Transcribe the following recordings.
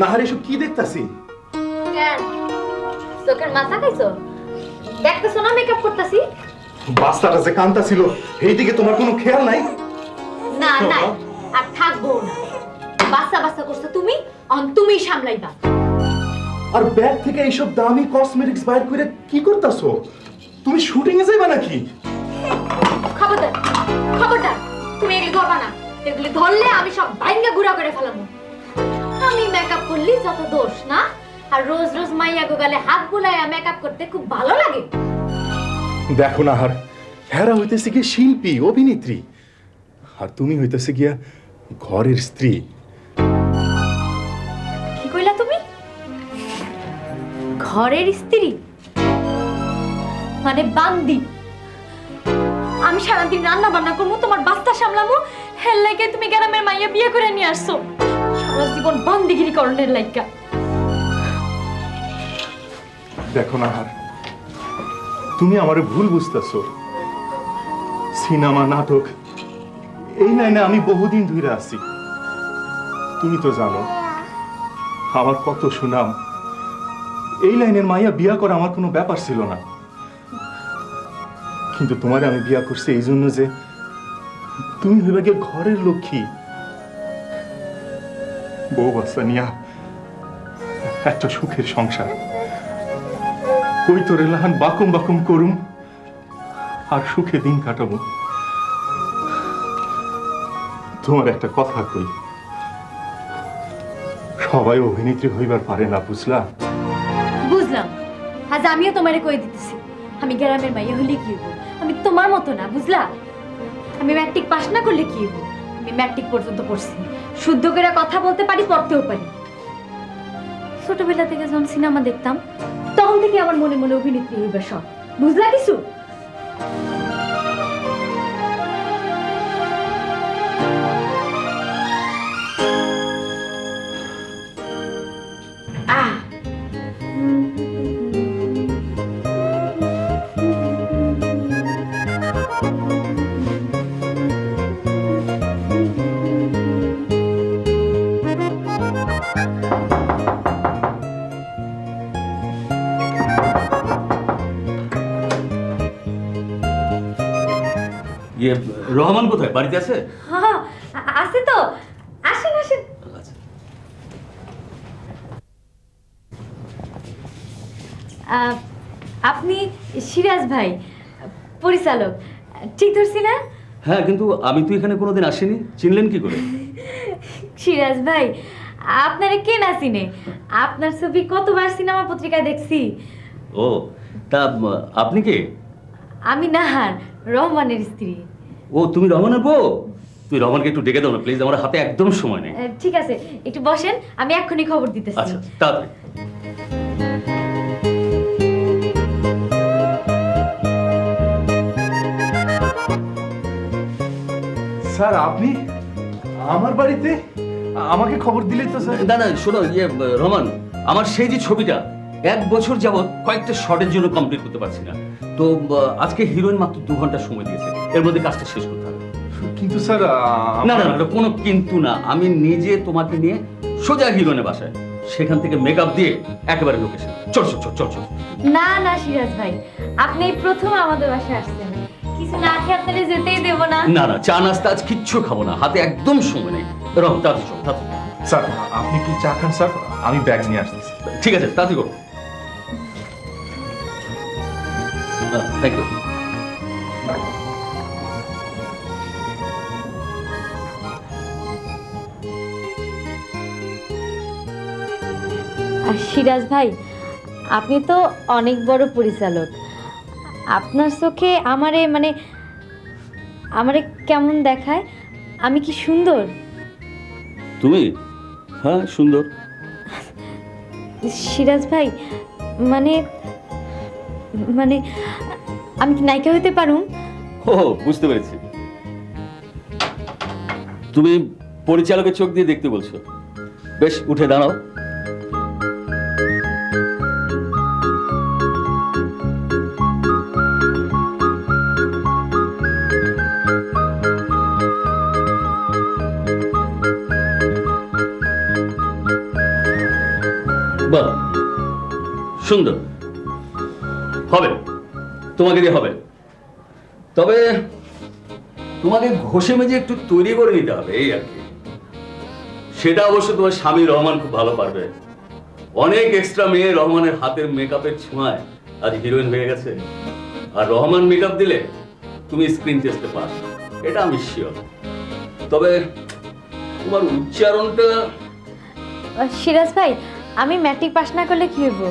নাহার এসব কি দেখতাছি? কেন চোখের মাথা খাইছো? দেখতেছো না মেকআপ করতেছি? বাচ্চাটা যে কান্তা ছিল এই দিকে তোমার কোনো খেয়াল নাই? না না আর থাকবো না। বাচ্চা বাচ্চা করছো তুমি, তুমিই সামলাইবা। আর ব্যাগ থেকে এইসব দামি কসমেটিক্স বাইর করে কি করতাছো? তুমি শুটিং এ যাইবা নাকি? খবরদার খবরদার, তুমি এগুলি ধরবা না। এগুলি ধরলে আমি সব ভাঙ্গা গুড়া করে ফেলাবো। আমি মেকআপ করলি যত দোষ না, আর রোজ রোজ মাইয়া গোগালে হাত বুলাইয়া মেকআপ করতে খুব ভালো লাগে। দেখো নাহার, হেরা হইতেছে কি শিল্পী অভিনেত্রী, আর তুমি হইতেছে গিয়া ঘরের স্ত্রী। কি কইলা তুমি? ঘরের স্ত্রী মানে বান্দি? আমি সারাদিন রান্না বান্না করবো, তোমার বাচ্চা সামলাবো, হের লাইকে তুমি গ্রামের মাইয়া বিয়ে করে নিয়ে আসছো সারা জীবন বান্দিগিরি করণের লাইকা। দেখো নাহার, তুমি আমারে ভুল বুঝতেছো। সিনেমা নাটক এই লাইনে আমি বহুদিন ধরে আছি। তুমি তো জানো আমার কত সুনাম। এই লাইনের মাইয়া বিয়া করা আমার কোনো ব্যাপার ছিল না, কিন্তু তোমারে আমি বিয়া করছি এই জন্য যে তুমি হইবে গিয়ে ঘরের লক্ষ্মী। বউ বাচ্চা নিয়া একটা সুখের সংসার, কই তোরে লাহান বাকুম বাকুম করুম আর সুখে দিন কাটাবো। তোমার একটা কথা কই, সবাই অভিনেত্রী হইবার পারে না, বুঝলা? বুঝলাম, আজ আমিও তোমারে কই দিতেছি, আমি গ্রামের মাইয়া হইলে কি হইব? আমি তোমার মতো না, বুঝলা? আমি ম্যাট্রিক পাস না করলে কি হইব? আমি ম্যাট্রিক পর্যন্ত পড়ছি, শুদ্ধ করে কথা বলতে পারি, পড়তেও পারি। ছোটবেলা থেকে যখন সিনেমা দেখতাম তখন থেকে আমার মনে মনে অভিনেত্রী হইবার শখ, বুঝলা কিছু? ইয়ে রহমান কোথায়? বাড়িতে আছে? হ্যাঁ আছে তো, আসেন আসেন। আপনি সিরাজ ভাই, পরিচালক, ঠিক ধরছি না? হ্যাঁ, কিন্তু আমি তো এখানে কোনোদিন আসিনি, চিনলেন কি করে? সিরাজ ভাই, আপনারে কে না চিনে? আপনার ছবি কতবার সিনেমা পত্রিকায় দেখছি। ও, তা আপনি কে? আমি নাহার, রহমানের স্ত্রী। ও, তুমি রহমানের বউ? তুই রহমানকে একটু ডেকে দাও না প্লিজ, আমার হাতে একদম সময় নেই। ঠিক আছে, একটু বসেন, আমি এক্ষুনি খবর দিতেছি। আচ্ছা, তাড়াতাড়ি। স্যার, আপনি আমার বাড়িতে আমাকে খবর দিলেই তো স্যার। না না, শোনো, ইয়ে রহমান, আমার সেই যে ছবিটা 1 বছর যাবত কয়েকটা শটের জন্য কমপ্লিট করতে পারছি না, তো আজকে হিরোইন মাত্র 2 ঘন্টা সময় দিয়েছে, এর মধ্যে কাজটা শেষ করতে হবে। কিন্তু স্যার না না না, কোনো কিন্তু না, আমি নিজে তোমাকে নিয়ে সোজা হিরোইনের বাসায়, সেখান থেকে মেকআপ দিয়ে একেবারে লোকেশন। চল চল চল চল চল। না না সিরাজ ভাই, আপনি প্রথম আমাদের বাসায় আসছেন, কিছু না খেয়ে আপনারে যেতেই দেব না। না না, চা নাস্তা আজ কিচ্ছু খাবো না, হাতে একদম সময় নেই। রহমান তাড়াতাড়ি চল, তাড়াতাড়ি। স্যার আপনি কি চা খান স্যার? আমি ব্যাগ নিয়ে আসতেছি। ঠিক আছে, তাড়াতাড়ি করো। Thank you. আর সিরাজ ভাই, আপনি তো অনেক বড় পরিচালক। আপনার চোখে আমারে কেমন দেখায়? আমি কি সুন্দর? তুমি? হ্যাঁ, সুন্দর। সিরাজ ভাই, মানে মানে আমি কি নায়িকা হতে পারুম? ও, বুঝতে পেরেছি। তুমি পরিচালকের চোখ দিয়ে দেখতে বলছো। বেশ, উঠে দাঁড়াও। বাহ, সুন্দর হবে, তোমাকে দিয়ে হবে। তবে তোমাকে ঘষে মেজে একটু তৈরি করে নিতে হবে, এই আর কি। সেটা অবশ্য তোমার স্বামী রহমান খুব ভালো পারবে। অনেক এক্সট্রা মেয়ে রহমানের হাতের মেকআপের ছোঁয়ায় আজ হিরোইন হয়ে গেছে। আর রহমান মেকআপ দিলে তুমি স্ক্রিন টেস্টে পাস, এটা আমি শিওর। তবে তোমার উচ্চারণটা... সিরাজ ভাই, আমি ম্যাট্রিক পাস না করলে কি হইব?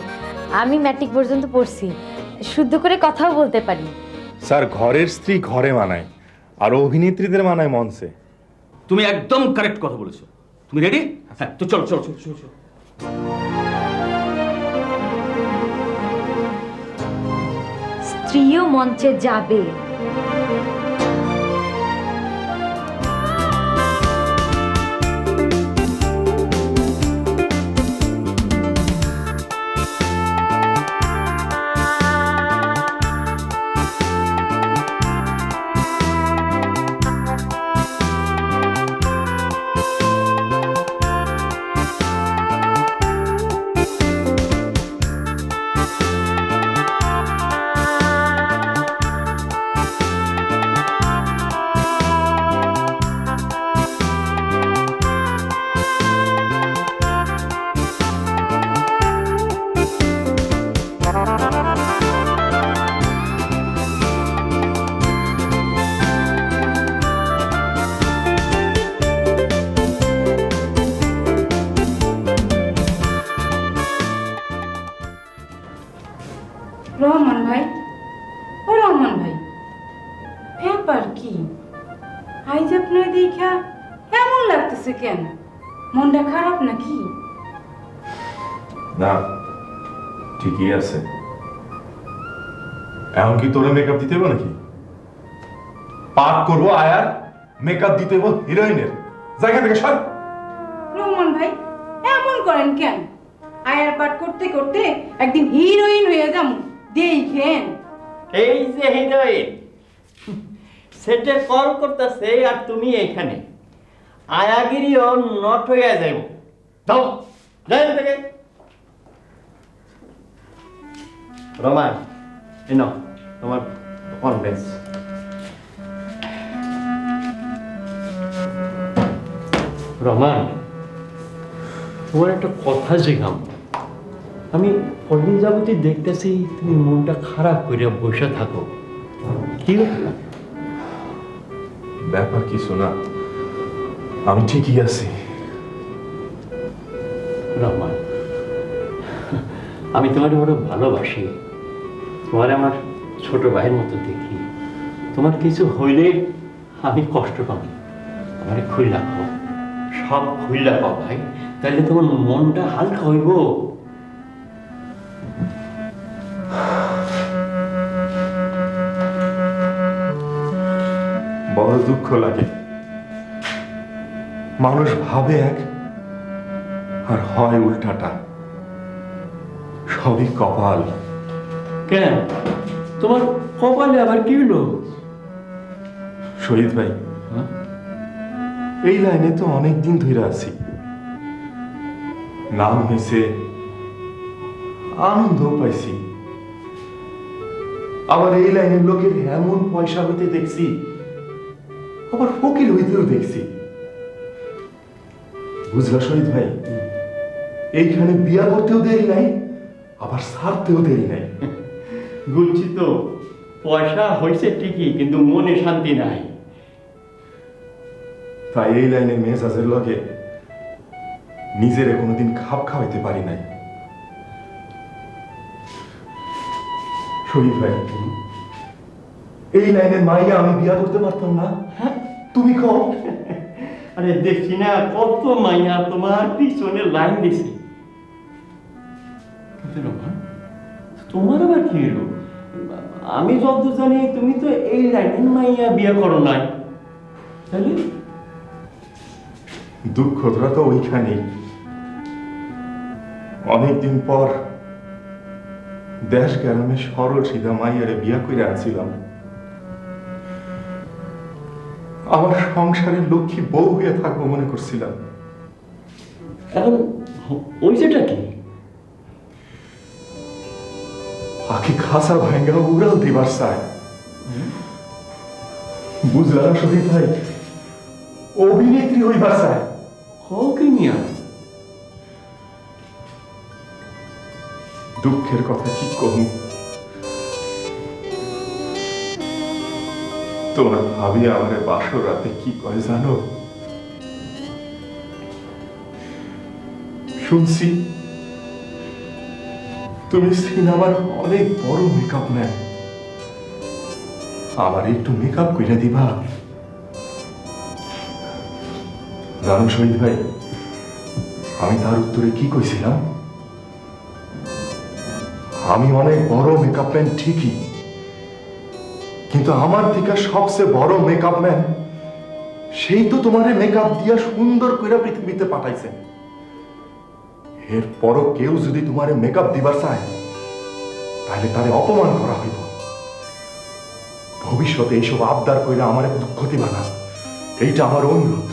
আমি ম্যাট্রিক পর্যন্ত পড়ছি, শুদ্ধ করে কথাও বলতে পারি। স্যার ঘরের স্ত্রী ঘরে মানায়, আর অভিনেত্রীদের মানায় মঞ্চে। তুমি একদম কারেক্ট কথা বলেছো। তুমি রেডি? হ্যাঁ, তো চলো চলো চলো চলো। স্ত্রীও মঞ্চে যাবে। রহমান ভাই, ও রহমান ভাই, ব্যাপার কি? আইজ আপনার দেখা এমন লাগতেছে কেন? মনটা খারাপ নাকি? না, ঠিকই আছে। এখন কি তোরে মেকআপ দিতে হবে নাকি? পাঠ করবো আয়ার, মেকআপ দিতে হবে হিরোইনের। জায়গা থেকে সর। রহমান ভাই, এমন করেন কেন? আয়ার পাঠ করতে করতে একদিন হিরোইন হয়ে যাবো, দেখেন। এই যে হিরোইন সেটে কল করতেছে আর তুমি এখানে আয়াগিরিও নট হয়ে যাইব। দাও যাই থেকে রমান, এনো তোমার কনফারেন্স। রমান, তোমার একটা কথা জিজ্ঞাম। আমি কদিন যাবতই দেখতেছি তুমি মনটা খারাপ করে বসে থাকো, কি ব্যাপার কিছু না, আমি ঠিকই আছি। রহমান, আমি তোমার বড় ভালোবাসি, তোমার আমার ছোট ভাইয়ের মতো দেখি। তোমার কিছু হইলে আমি কষ্ট পাবো, আমার খুইলা খাও, সব খুইলা পাও ভাই, তাহলে তোমার মনটা হালকা হইব। বড় দুঃখ লাগে, মানুষ ভাবে এক আর হয় উল্টাটা। সবই কপাল। কেন তোমার কপালে আবার কি হলো? শহীদ ভাই, এই লাইনে তো অনেক দিন ধরে আছি, নাম হয়েছে, আনন্দ পাইছি, আবার এই লাইনের লোকের এমন পয়সা হইতে দেখছি, আবার ফকির হইতেও দেখছি। বুঝলা শহীদ ভাই, এইখানে বিয়া করতেও দেরি নাই, আবার ছাড়তেও দেরি নাই। বুঝছি তো, পয়সা হয়েছে ঠিকই, কিন্তু মনে শান্তি নাই। তাই এই লাইনের মেজাজের লগে নিজের কোনোদিন খাপ খাওয়াইতে পারি নাই। শহীদ ভাই, এই লাইনের মাইয়া আমি বিয়া করতে পারতাম না? তুমি কও। আরে দেখছি না কত মাইয়া তোমার পিছনে লাইন দিছে। কিন্তু রমা, তোমার আবার কি হলো? আমি যতদূর জানি তুমি তো এই লাইনের মাইয়া বিয়ে করো নাই, তাহলে? দুঃখটা তো ওইখানেই। অনেকদিন পর দেশ গ্রামে সরল সিধা মাইয়ারে বিয়া করে আনছিলাম। আমার সংসারের লক্ষ্মী বউ হয়ে থাকবো মনে করছিলাম। এখন ওই যেটা কি? আখি খাসা ভাঙ্গা উড়াল দিবার চায়। বুঝলা না শহীদ ভাই, অভিনেত্রী হইবার চায়। কি মিয়া? দুঃখের কথা কি কহু, তোমরা ভাবি আমারে বাসর রাতে কি কয় জানো? শুনছি তুমি সিনেমার অনেক বড় মেকআপ ম্যান, আমার একটু মেকআপ কইরা দিবা? জানো শহীদ ভাই, আমি তার উত্তরে কি কইছিলাম? আমি অনেক বড় মেকআপ ম্যান ঠিকই, কিন্তু আমার থেকে সবচেয়ে বড় মেকআপ ম্যান সেই তো তোমারে মেকআপ দিয়া সুন্দর করে পৃথিবীতে পাঠাইছে। এরপরও কেউ যদি তোমারে মেকআপ দিবার চায়, তাহলে তারে অপমান করা হইব। ভবিষ্যতে এইসব আবদার কইরা আমার দুঃখ দিবা না, এইটা আমার অনুরোধ।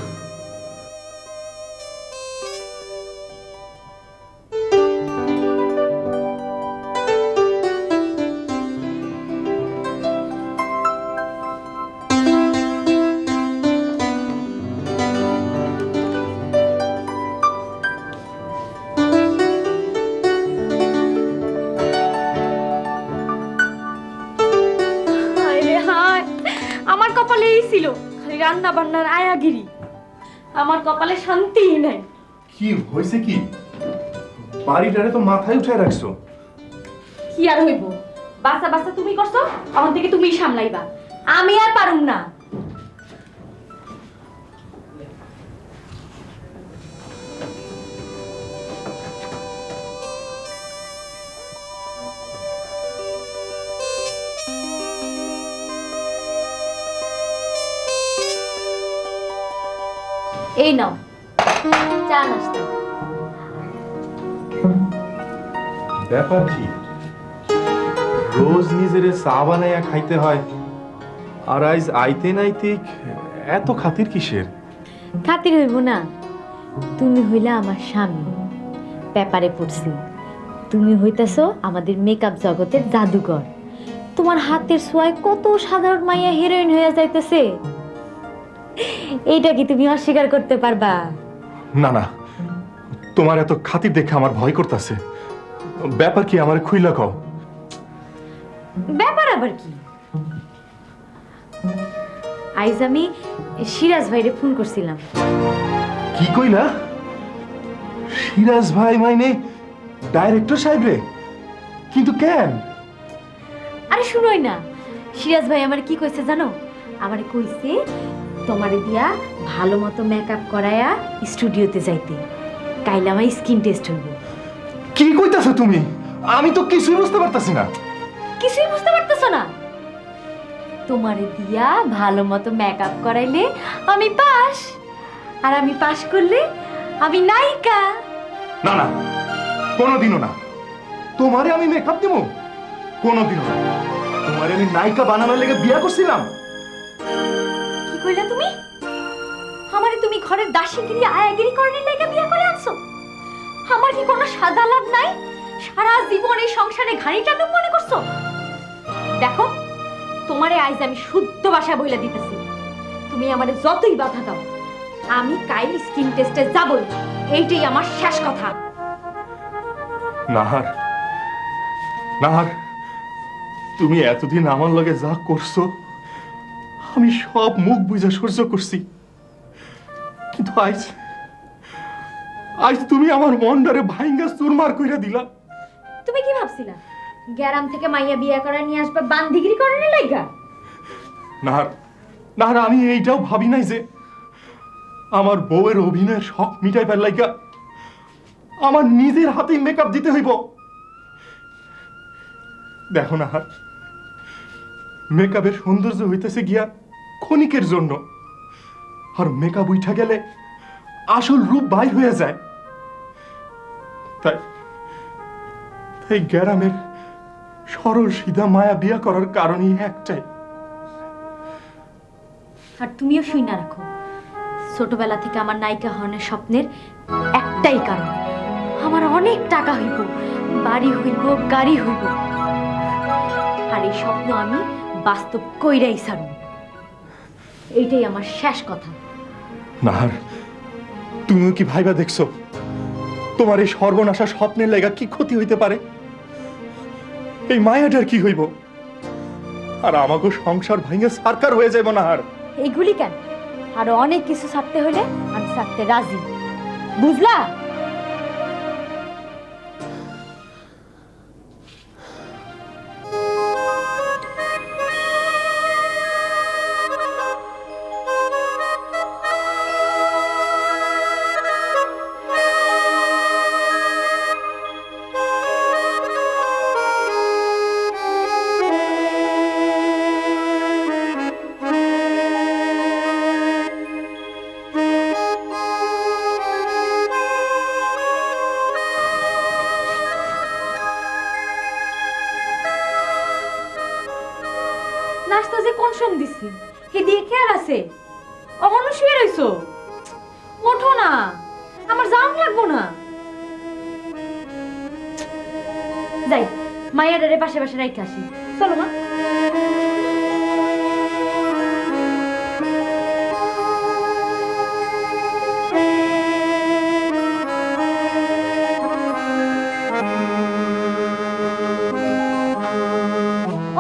আমার কপালে এই ছিল খালি রান্না বান্নার আয়াগিরি, আমার কপালে শান্তি নাই। কি হয়েছে কি? বাড়িটারে তো মাথায় উঠে রাখছো। কি আর হইব, বাসা বাসা তুমি করছো, আমার থেকে তুমি সামলাইবা, আমি আর পারুম না। এই নাও চা নাস্তা। ব্যাপার কি? রোজ নিজেরে চা বানাইয়া খাইতে হয়, আর আইজ আইতে নাইতে এত খাতির কিসের? খাতির হইব না, তুমি হইলা আমার স্বামী, পেপারে পড়ছি তুমি হইতাছো আমাদের মেকআপ জগতের জাদুঘর। তোমার হাতের ছোঁয়ায় কত সাধারণ মাইয়া হিরোইন হয়ে যাইতেছে, এইটা কি তুমি অস্বীকার করতে পারবা? না না, তোমার এত খাতির দেখে আমার ভয় করতেছে। ব্যাপার কি আমার খুইলা কও। ব্যাপার আবার কি? আইজ আমি সিরাজ ভাইরে ফোন করছিলাম। কি কইলা? সিরাজ ভাই মাইনে ডাইরেক্টর সাহেব রে? কিন্তু কেন? আরে শুনোই না, সিরাজ ভাই আমার কি কইছে জানো? আমারে কইছে তোমারে দিয়া ভালো মতো মেকআপ করায়া স্টুডিওতে যাইতে, কাইলে আমার স্কিন টেস্ট হইব। কি কইতাছো তুমি? আমি তো কিছুই বুঝতে পারতাছি না। কিছুই বুঝতে পারতেছো না? তোমারে দিয়া ভালো মতো মেকআপ করাইলে আমি পাস, আর আমি পাস করলে আমি নায়িকা। না না, কোনোদিনও না। তোমারে আমি মেকআপ দেবো? কোনোদিনও না। তোমারে আমি নায়িকা বানানোর লেগে বিয়া করছিলাম। কি কইলা তুমি? আমারে তুমি ঘরের দাসীগিরি আয়াগিরি করার লেগে বিয়া করে আনছো? আমার কি কোনো সাদা লাভ নাই? সারা জীবন এই সংসারে ঘাড়ি টানো মনে করছো? দেখো, তোমারে আইজ আমি শুদ্ধ ভাষা বইলা দিতেছি, তুমি আমারে যতই বাধা দাও, আমি কাইল স্কিন টেস্টে যাবই। এইটাই আমার শেষ কথা। নাহার, নাহার, তুমি এতদিন আমার লগে যা করছো আমি সব মুখ বুঝা সহ্য করছি, কিন্তু আজ আজ তুমি আমার মনটারে ভাইঙ্গা চুরমার কইরা দিলা। তুমি কি ভাবছিলা গ্যারাম থেকে মাইয়া বিয়া করা নিয়ে আসবে বান্দিগিরি করার লাইগা? নাহার, নাহার, আমি এইটাও ভাবি নাই যে আমার বউয়ের অভিনয়ের শখ মিটাইবার লাইগা আমার নিজের হাতেই মেকআপ দিতে হইব। দেখো নাহার, মেকআপের সৌন্দর্য হইতেছে গিয়া ক্ষণিকের জন্য, আর মেকআপ উঠা গেলে আসল রূপ বাইর হয়ে যায়। তাই তাই গ্রামের সরল সিধা মায়া বিয়া করার কারণই একটাই। আর তুমিও শুই না রাখো, ছোটবেলা থেকে আমার নায়িকা হওয়ার স্বপ্নের একটাই কারণ, আমার অনেক টাকা হইব, বাড়ি হইব, গাড়ি হইব, আর এই স্বপ্ন আমি বাস্তব কইরাই ছাড়ব। এইটাই আমার শেষ কথা। নাহার, তুমিও কি ভাইবা দেখছো তোমার এই সর্বনাশা স্বপ্নের লাগা কি ক্ষতি হইতে পারে? এই মায়াটার কি হইব? আর আমাকে সংসার ভাঙে সারকার হয়ে যাইব নাহার। এইগুলি কেন, আরো অনেক কিছু ছাড়তে হলে আমি ছাড়তে রাজি, বুঝলা? নাস্তা যে কোন সম দিছি হে দিয়ে খেয়াল আছে? অহনো শুয়ে রইছো, ওঠো না, আমার জাম লাগবো না। যাই মায়ের পাশে পাশে রাইখে আসি, চলো মা।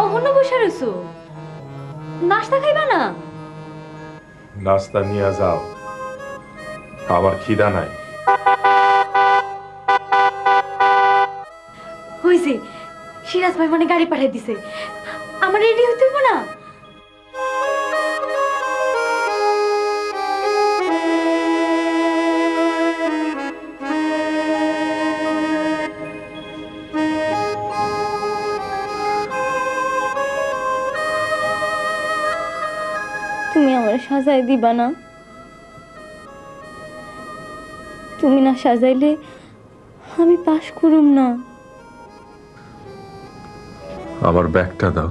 অহনো বসে রইছো, নাস্তা খাইবা না? নাস্তা নিয়ে যাও, আমার খিদা নাই। হইছে, সিরাজ ভাই মনে গাড়ি পাঠিয়ে দিছে, আমার রেডি হইতে হইব না? তুমি আমার সাজাই দিবা না? তুমি না সাজাইলে আমি পাস করুম না। আমার ব্যাগটা দাও।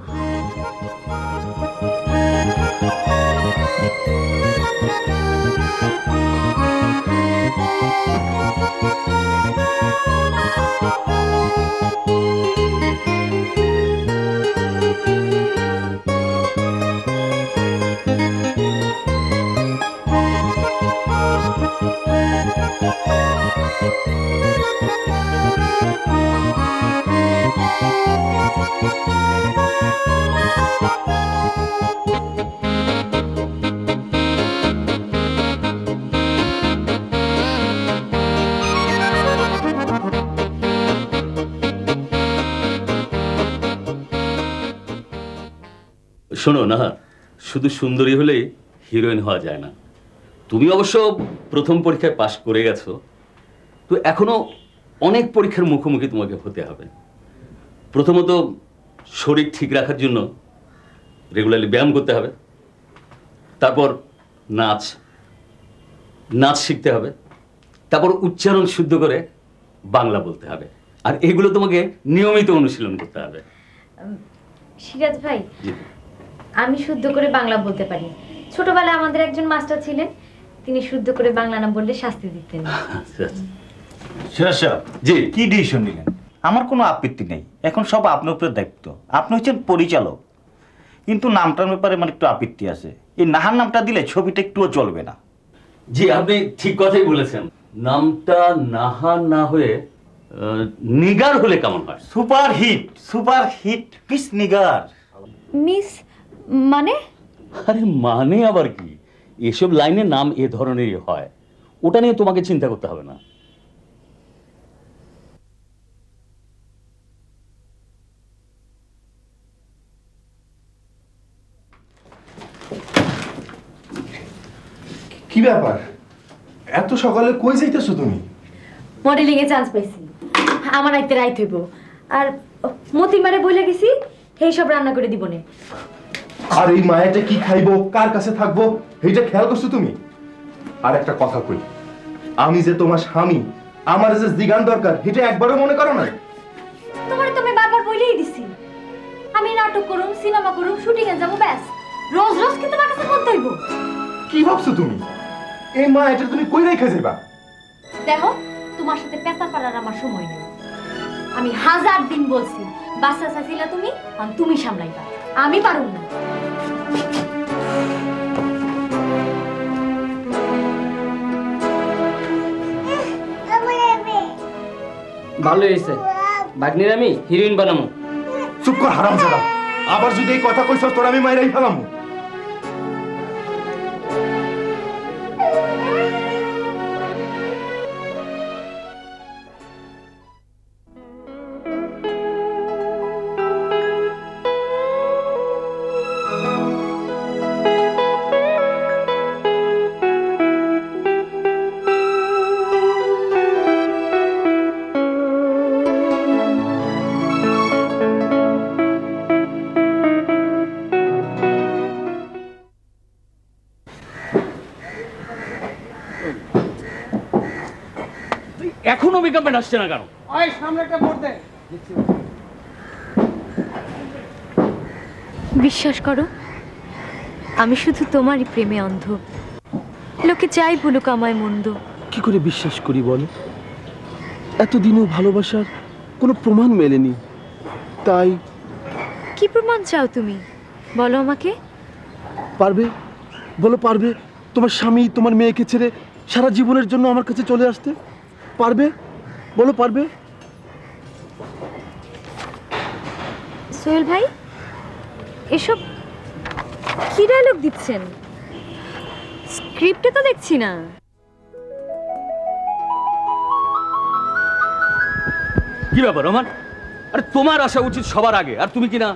শোনো না, শুধু সুন্দরী হলেই হিরোইন হওয়া যায় না। তুমি অবশ্য প্রথম পরীক্ষায় পাশ করে গেছো, তো এখনো অনেক পরীক্ষার মুখোমুখি তোমাকে হতে হবে। প্রথমত শরীর ঠিক রাখার জন্য রেগুলারলি ব্যায়াম করতে হবে, তারপর নাচ নাচ শিখতে হবে, তারপর উচ্চারণ শুদ্ধ করে বাংলা বলতে হবে, আর এগুলো তোমাকে নিয়মিত অনুশীলন করতে হবে। সিরাজ ভাই, জি। আমি শুদ্ধ করে বাংলা বলতে পারি। ছোটবেলায় আমাদের একজন মাস্টার ছিলেন, তিনি শুদ্ধ করে বাংলা না বললে শাস্তি দিতেন। আচ্ছা, আচ্ছা। সিরাজ সাহেব, জি। কি ডিসিশন নিলেন? আমার কোনো আপত্তি নেই, এখন সব আপনার উপরে দায়িত্ব। আপনি হচ্ছেন পরিচালক, কিন্তু নামটার ব্যাপারে আমার একটু আপত্তি আছে। এই নাহার নামটা দিলে ছবিটা একটুও চলবে না। জি, আপনি ঠিক কথাই বলেছেন। নামটা নাহার না হয়ে নিগার হলে কেমন হয়? Super hit miss Nigar. Miss মানে? আরে মানে আবার কি, এসব লাইনের নাম এ ধরনেরই হয়, ওটা নিয়ে তোমাকে চিন্তা করতে হবে না। কি ব্যাপার, এত সকালে কই যাইতেছো তুমি? মডেলিং এ চান্স পাইছি, আমার আইতে রাইত হইব। আর মতিমারে বইলা গেছি এই সব রান্না করে দিবনে। আর এই মায়াটা কি খাইবো, কার কাছে থাকবো, এইটা খেয়াল করছো তুমি? আর একটা কথা কই, আমি যে তোমার স্বামী, আমার যে জিগান দরকার, এটা একবারও মনে করো না? তোমারে তুমি বারবার বলেই দিছি আমি নাটক করুম, সিনেমা করুম, শুটিং এ যাবো, ব্যাস। রোজ রোজ কি তোমার কাছে বলতে হইব? কি ভাবছো তুমি? এই মায়াটা তুমি কই রেখে যাইবা? দেখো, তোমার সাথে পেঁচা পাড়ার আমার সময় নেই। আমি 1000 দিন বলছি বাচ্চা চাইছিলা তুমি, আর তুমি সামলাইবা, আমি পারুম না। ভালো হয়েছে, ভাগ্নির আমি হিরোইন বানাবো। চুপ কর হারামজাদা, আবার যদি এই কথা কইছস তোর আমি মাইরাই ফেলামু। এখনো মেকআপম্যান আসছে না কেন? ওই সামনে একটা বোর্ড দে। বিশ্বাস করো, আমি শুধু তোমারই প্রেমে অন্ধ। লোকে চাই বলুক আমায় মন্দ। কি করে বিশ্বাস করি বলো? এতদিনও ভালোবাসার কোনো প্রমাণ মেলেনি, তাই কি প্রমাণ চাও তুমি, বলো আমাকে। পারবে? বলো পারবে তোমার স্বামী তোমার মেয়েকে ছেড়ে সারা জীবনের জন্য আমার কাছে চলে আসতে? পারবে? বলো পারবে? সোহেল ভাই, এসব কি ডায়লগ দিচ্ছেন? স্ক্রিপ্টে তো দেখছি না। কি ব্যাপার রহমান? আরে তোমার আসা উচিত সবার আগে, আর তুমি কি না?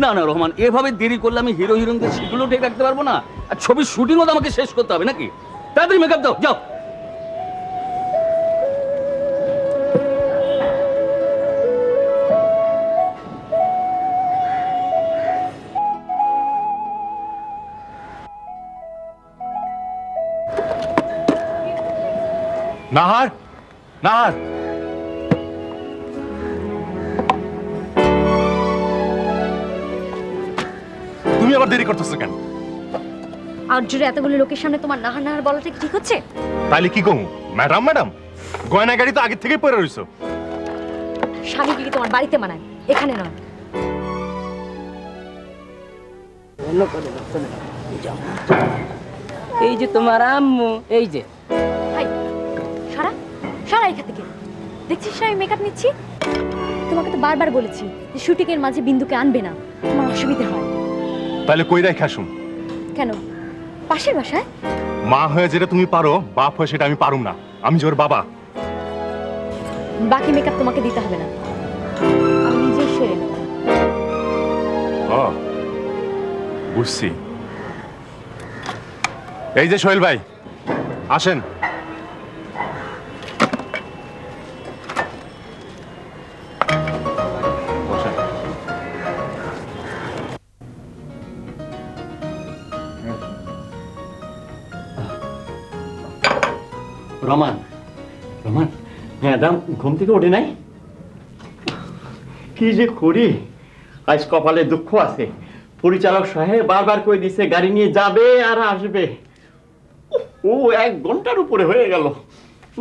না না রহমান, এভাবে দেরি করলে আমি হিরো হিরোইনদের সেগুলো ঠিক রাখতে পারবো না, আর ছবির শুটিংও তো আমাকে শেষ করতে হবে নাকি? তাড়াতাড়ি মেকআপ দাও, যাও। নাহার, নাহার, তুমি আবার দেরি করতেছো কেন? আর জোরে এতগুলো লোকের সামনে তোমার নাহার নাহার বলাটা কি ঠিক হচ্ছে? তাইলে কি কমু? ম্যাডাম ম্যাডাম, গয়না গাড়ি তো আগে থেকেই পরে রইছো। স্বামীকে কি তোমার বাড়িতে মানায়, এখানে নয়। এই যে তোমার আম্মু, এই যে হাই, সারা সারা এখান থেকে। দেখছিস না আমি মেকআপ নিচ্ছি? তোমাকে তো বারবার বলেছি যে শুটিং এর মাঝে বিন্দুকে আনবে না, আমার অসুবিধা হয়। তাহলে কই রাখা শুন? কেন, পাশের বাসায়? মা হয়ে যেটা তুমি পারো, বাপ হয়ে সেটা আমি পারুম না। আমি যে ওর বাবা। বাকি মেকআপ তোমাকে দিতে হবে না, আমি নিজেই সেরে নেব। ও বুঝছি। এই যে সোহেল ভাই, আসেন। বসেন। রমান, রমান, ম্যাডাম ঘুম থেকে ওঠে নাই? কি যে করি, আজ কপালে দুঃখ আছে। পরিচালক সাহেব বারবার করে দিছে গাড়ি নিয়ে যাবে আর আসবে। ও 1 ঘন্টার উপরে হয়ে গেল।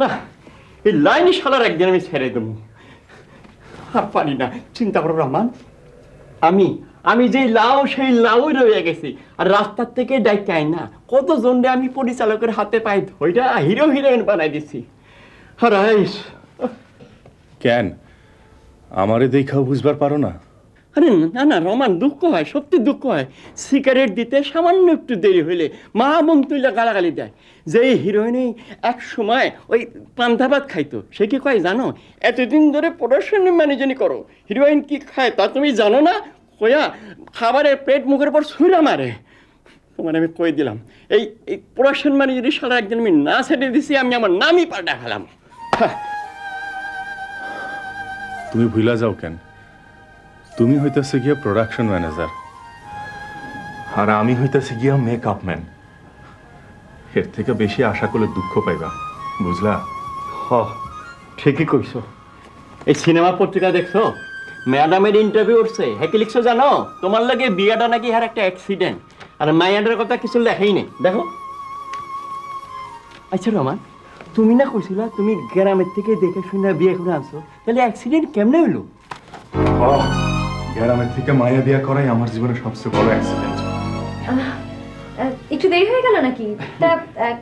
না, এই লাইনে শালার একদিন আমি ছেড়ে দেবো। আর পারি না। চিন্তা করো রহমান, আমি আমি যেই লাউ সেই লাউ রয়ে গেছি। আর রাস্তার থেকে ডাইকাই না কতজন আমি পরিচালকের হাতে পাই ধইরা হিরো হিরোইন বানাই দিছি। রাইস, কেন আমারে দেখাও বুঝবার পারো না? আরে না না রহমান, দুঃখ হয়, সত্যি দুঃখ হয়। সিগারেট দিতে সামান্য একটু দেরি হইলে মা মন তুইলা গালাগালি দেয়। যেই হিরোইনে এক সময় ওই পান্তা ভাত খাইতো, সে কি কয় জানো? এতদিন ধরে প্রোডাকশন ম্যানেজারই করো, হিরোইন কি খায় তা তুমি জানো না? কয়া খাবারের পেট মুখের পর ছুঁড়া মারে। তোমার আমি কই দিলাম, এই এই প্রোডাকশন ম্যানেজারের সারা একদিন আমি না ছেড়ে দিছি, আমি আমার নামই পাল্টা ফেলাম। তুমি ভুলা যাও কেন? তুমি হইতেছে গিয়া প্রোডাকশন ম্যানেজার, আর আমি হইতেছে গিয়া মেকআপ ম্যান। এর থেকে বেশি আশা করলে দুঃখ পাইবা, বুঝলা? হ, ঠিকই কইছো। এই সিনেমা পত্রিকা দেখছো? ম্যাডামের ইন্টারভিউ উঠছে, হ্যাঁ কি লিখছো জানো? তোমার লাগে বিয়াটা নাকি হার একটা অ্যাক্সিডেন্ট, আর মায়াটার কথা কিছু লেখাই নেই। দেখো। আচ্ছা রমান, তুমি না কইছিলা তুমি গ্রামের থেকে দেখে শুনে বিয়ে করে আনছো, তাহলে অ্যাক্সিডেন্ট কেমনে হইলো? গ্রামের থেকে মায়া দিয়া করাই আমার জীবনের সবচেয়ে বড় অ্যাক্সিডেন্ট। একটু দেরি হয়ে গেল নাকি? তা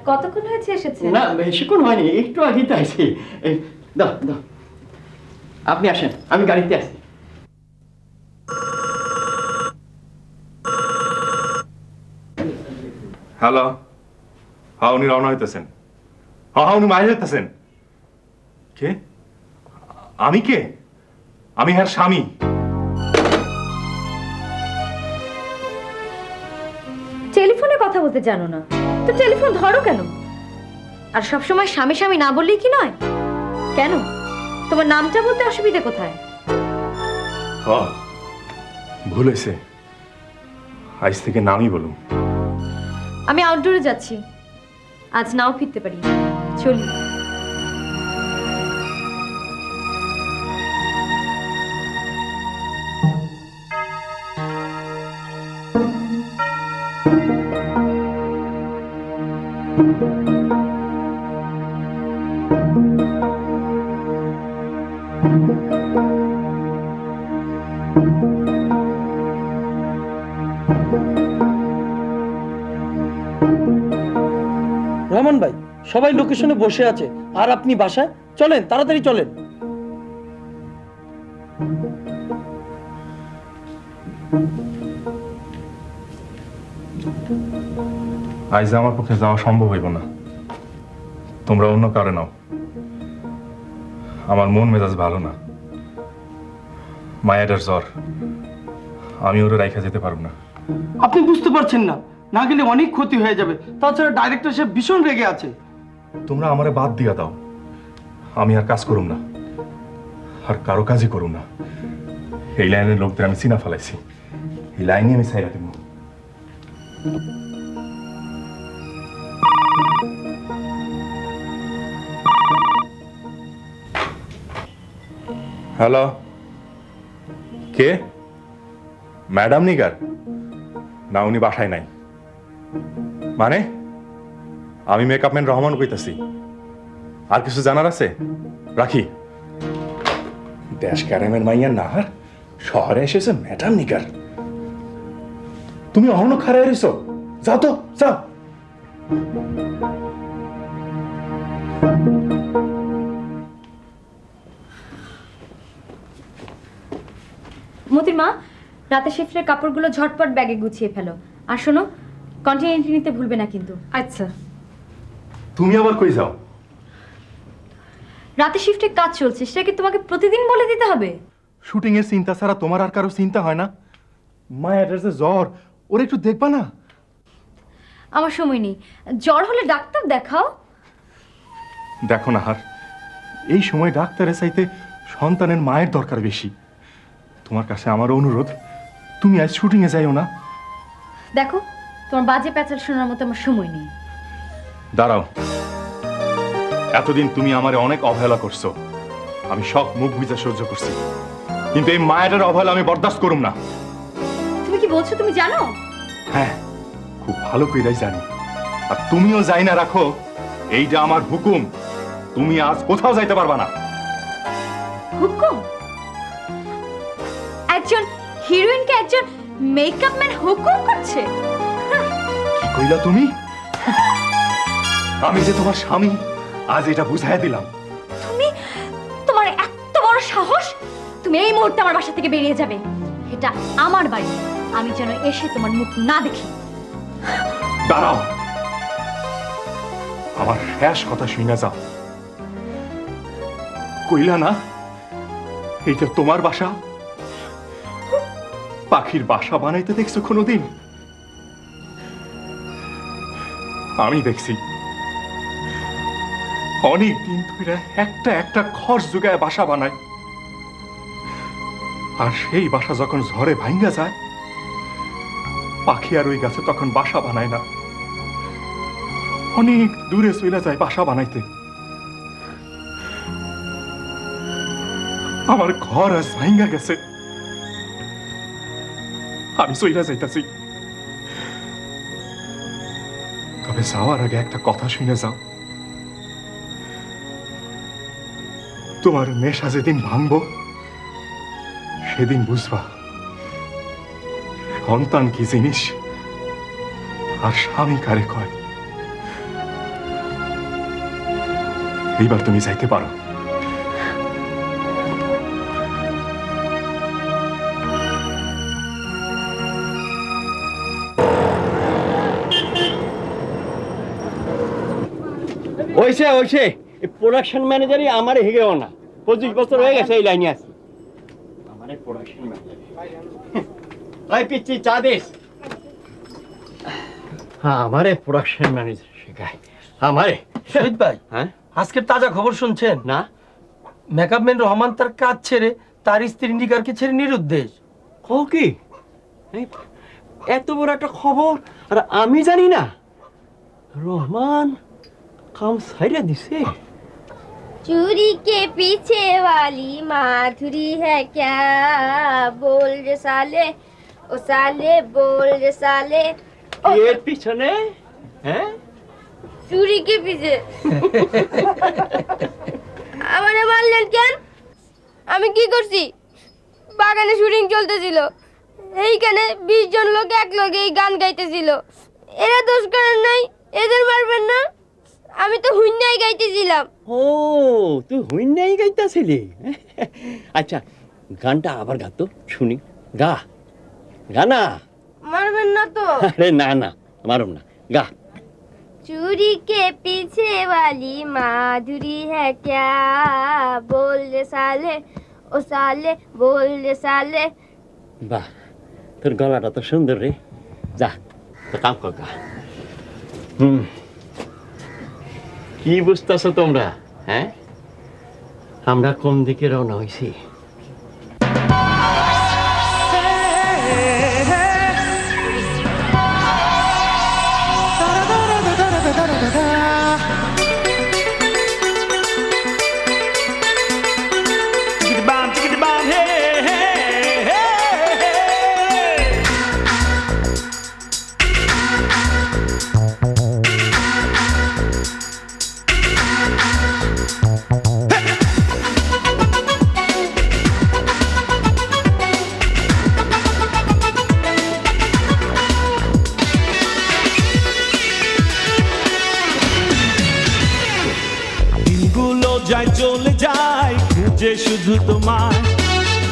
কতক্ষণ হয়েছে এসেছে? না বেশিক্ষণ হয়নি, একটু আগেই তো আইছি। দাও দাও, আপনি আসেন, আমি গাড়িতে আসি। হ্যালো, হ্যাঁ উনি রওনা হইতেছেন। হ্যাঁ উনি মায়ের হইতেছেন। কে? আমি কে? আমি হ্যাঁ স্বামী। টেলিফোনে কথা বলতে জানো না তো টেলিফোন ধরো কেন? আর সবসময় স্বামী স্বামী না বললেই কি নয়? কেন তোমার নামটা বলতে অসুবিধা কোথায়? ভুল হয়েছে, আজ থেকে নামই বলুন। আমি আউটডোরে যাচ্ছি, আজ নাও ফিরতে পারি, চলি। রহমান ভাই, সবাই লোকেশনে বসে আছে আর আপনি বাসায়। চলেন, তাড়াতাড়ি চলেন। আজ আমার পক্ষে যাওয়া সম্ভব হইব না, তোমরা অন্য কারো নাও। আমার মন মেজাজ ভালো না, মায়ের জ্বর, আমি ওরা রাইখা যেতে পারব না। আপনি বুঝতে পারছেন না, না গেলে অনেক ক্ষতি হয়ে যাবে। তাছাড়া ডাইরেক্টর সাহেব ভীষণ রেগে আছে। তোমরা আমারে বাদ দিয়া দাও, আমি আর কাজ করুম না, আর কারো কাজই করুম না। এই লাইনের লোকদের আমি চিনা ফেলাইছি, এই লাইনে আমি ছাইরা দেব। হ্যালো, কে? ম্যাডাম নিগার? না, উনি বাসায় নাই। মানে আমি মেকআপ ম্যান রহমান কইতাছি। আর কিছু জানার আছে? রাখি। দেশ ক্যারামের মাইয়া নাহার শহরে এসেছে ম্যাডাম নিগার। তুমি অহনো খারাই রইছো, যাও তো যাও। মতির মা, রাতে শিফটের কাপড়গুলো ঝটপট ব্যাগে গুছিয়ে ফেলো। আর শোনো, কন্টিনেন্টে নিতে ভুলবে না কিন্তু। আচ্ছা। তুমি আবার কই যাও? রাতে শিফটে কাজ চলছে, সেটা কি তোমাকে প্রতিদিন বলে দিতে হবে? শুটিং এর চিন্তা ছাড়া তোমার আর কারো চিন্তা হয় না? মায়ের যে জ্বর, ওর একটু দেখবা না? আমার সময় নেই, জ্বর হলে ডাক্তার দেখাও। দেখো না হার, এই সময় ডাক্তারের চাইতে সন্তানের মায়ের দরকার বেশি। তোমার কাছে আমার অনুরোধ, তুমি আজ শুটিং এ যাইও না। দেখো, তোমার বাজে প্যাচাল শোনার মতো আমার সময় নেই। দাঁড়াও, এতদিন তুমি আমারে অনেক অবহেলা করছো, আমি সব মুখ বুঝে সহ্য করছি, কিন্তু এই মায়ের অবহেলা আমি বরদাস্ত করুম না। তুমি কি বলছো তুমি জানো? হ্যাঁ, খুব ভালো কইরাই জানি। আর তুমিও যাই না রাখো, এইটা আমার হুকুম। তুমি আজ কোথাও যাইতে পারবা না। হুকুম? হিরোইনকে একজন মেকআপ ম্যান হুকুম করছে? কি কইলা তুমি? আমি যে তোমার স্বামী আজ এটা বুঝাইয়া দিলাম। তুমি, তোমার এত বড় সাহস! তুমি এই মুহূর্তে আমার বাসা থেকে বেরিয়ে যাবে। এটা আমার বাড়ি, আমি যেন এসে তোমার মুখ না দেখি। দাঁড়াও, আমার শেষ কথা শুনে যাও। কইলা না এইটা তোমার বাসা? পাখির বাসা বানাইতে দেখছো কোনোদিন? আমি দেখছি অনেক দিন ধরে একটা একটা খড় জুগায় বাসা বানায়, আর সেই বাসা যখন ঝড়ে ভাঙ্গা যায়, পাখি আর ওই গাছে তখন বাসা বানায় না, অনেক দূরে চলে যায় বাসা বানাইতে। আমার ঘর আজ ভাঙ্গা গেছে, আমি চইলা যাইতাছি। তবে যাওয়ার আগে একটা কথা শুনে যাও। তোমার নেশা যেদিন ভাঙবো সেদিন বুঝবা সন্তান কি জিনিস আর স্বামী কারে কয়। এইবার তুমি যাইতে পারো। ওইসে ওইসে প্রোডাকশন ম্যানেজারই আমার হেগেও না, 25 বছর হয়ে গেছে এই লাইনে আছি। আমার প্রোডাকশন ম্যানেজার ভাই পিচ্ছি চা দিস। হ্যাঁ, আমারে প্রোডাকশন ম্যানেজার শেখায় আমারে। শহীদ ভাই, হ্যাঁ আজকের তাজা খবর শুনছেন? না, মেকআপ ম্যান রহমান তার কাজ ছেড়ে তার স্ত্রী নিগারকে ছেড়ে নিরুদ্দেশ। কও কি? এত বড় একটা খবর আর আমি জানি না? রহমান কাম ছাইরা দিছে। चूड़ी के पीछे वाली माधुरी है क्या, बोल रे साले ओ साले बोल रे साले। এর পিছনে হ্যাঁ चूड़ी के पीछे আমারে মারলেন কেন? আমি কি করছি? বাগানে শুটিং চলতেছিল, এইখানে 20 জন লোক এক লগে এই গান গাইতেছিল। এরা দোষ করেন নাই, এদের মারবেন না? আমি তো হুইন্নাই গাইতেছিলাম। ও তুই হুইন্নাই গাইতাছিলি? আচ্ছা গানটা আবার গাতো শুনি। গা গানা। মারবেন না তো? আরে না না মারুম না, গা। चूड़ी के पीछे वाली माधुरी है क्या, बोल रे साले ओ साले बोल रे साले। বাহ, তোর গলাটা তো সুন্দর রে। যা তো কাম কর গা। কি বুঝতেছো তোমরা? হ্যাঁ, আমরা কোন দিকে রওনা হইছি? যায় চলে যায় খুঁজে শুধু তোমায়,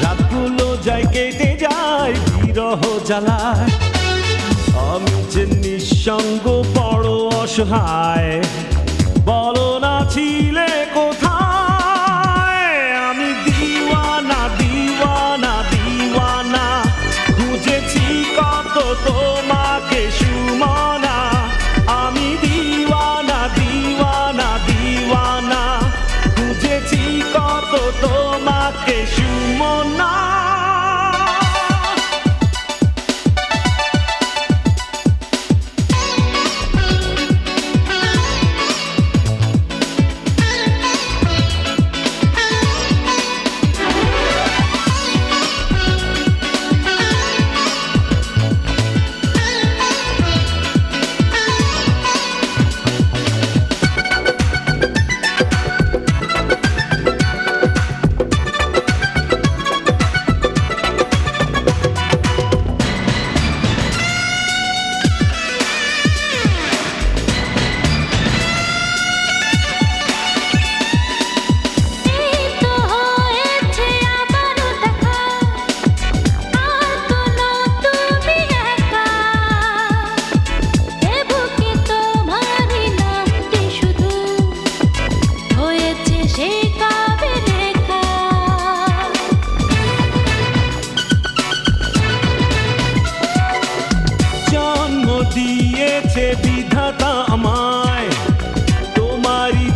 রাতগুলো যায় কেটে যায় বিরহ জ্বালায়। আমি যে নিঃসঙ্গ বড় অসহায়, বলো না ছিলে কোথায়? আমি দিওয়ানা দিওয়ানা দিওয়ানা, খুঁজেছি কত তোমাকে সুমনা। আমি দিওয়ানা দিওয়ানা দিওয়ানা, খুঁজেছি কত তোমাকে সুমনা।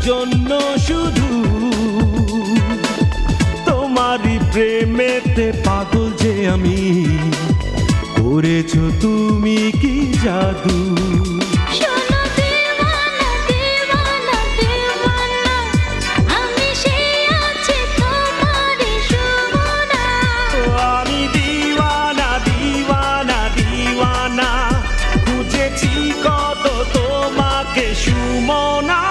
জন্য শুধু তোমারই প্রেমেতে পাগল যে আমি, করেছো তুমি কি জাদু। শোনো দেওয়ানা দেওয়ানা দেওয়ানা, আমি সেই আছি তোমারই সুমনা। আমি দিওয়ানা দিওয়ানা দিওয়ানা, খুঁজেছি কত তোমাকে সুমনা।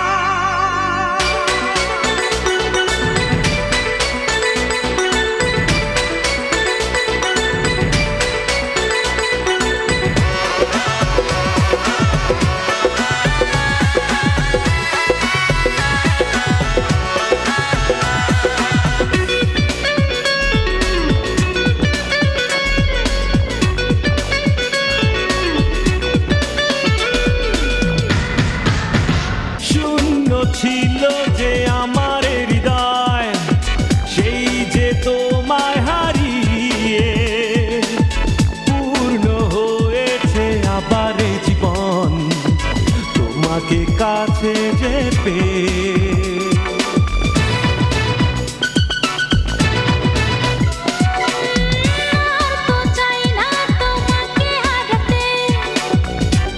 শূন্য ছিল যে আমার হৃদয়, সেই যে তোমায় হারিয়ে পূর্ণ হয়েছে আবার এ জীবন, তোমাকে কাছে যে পেয়ে। তো চাই না তোমাকে হারাতে,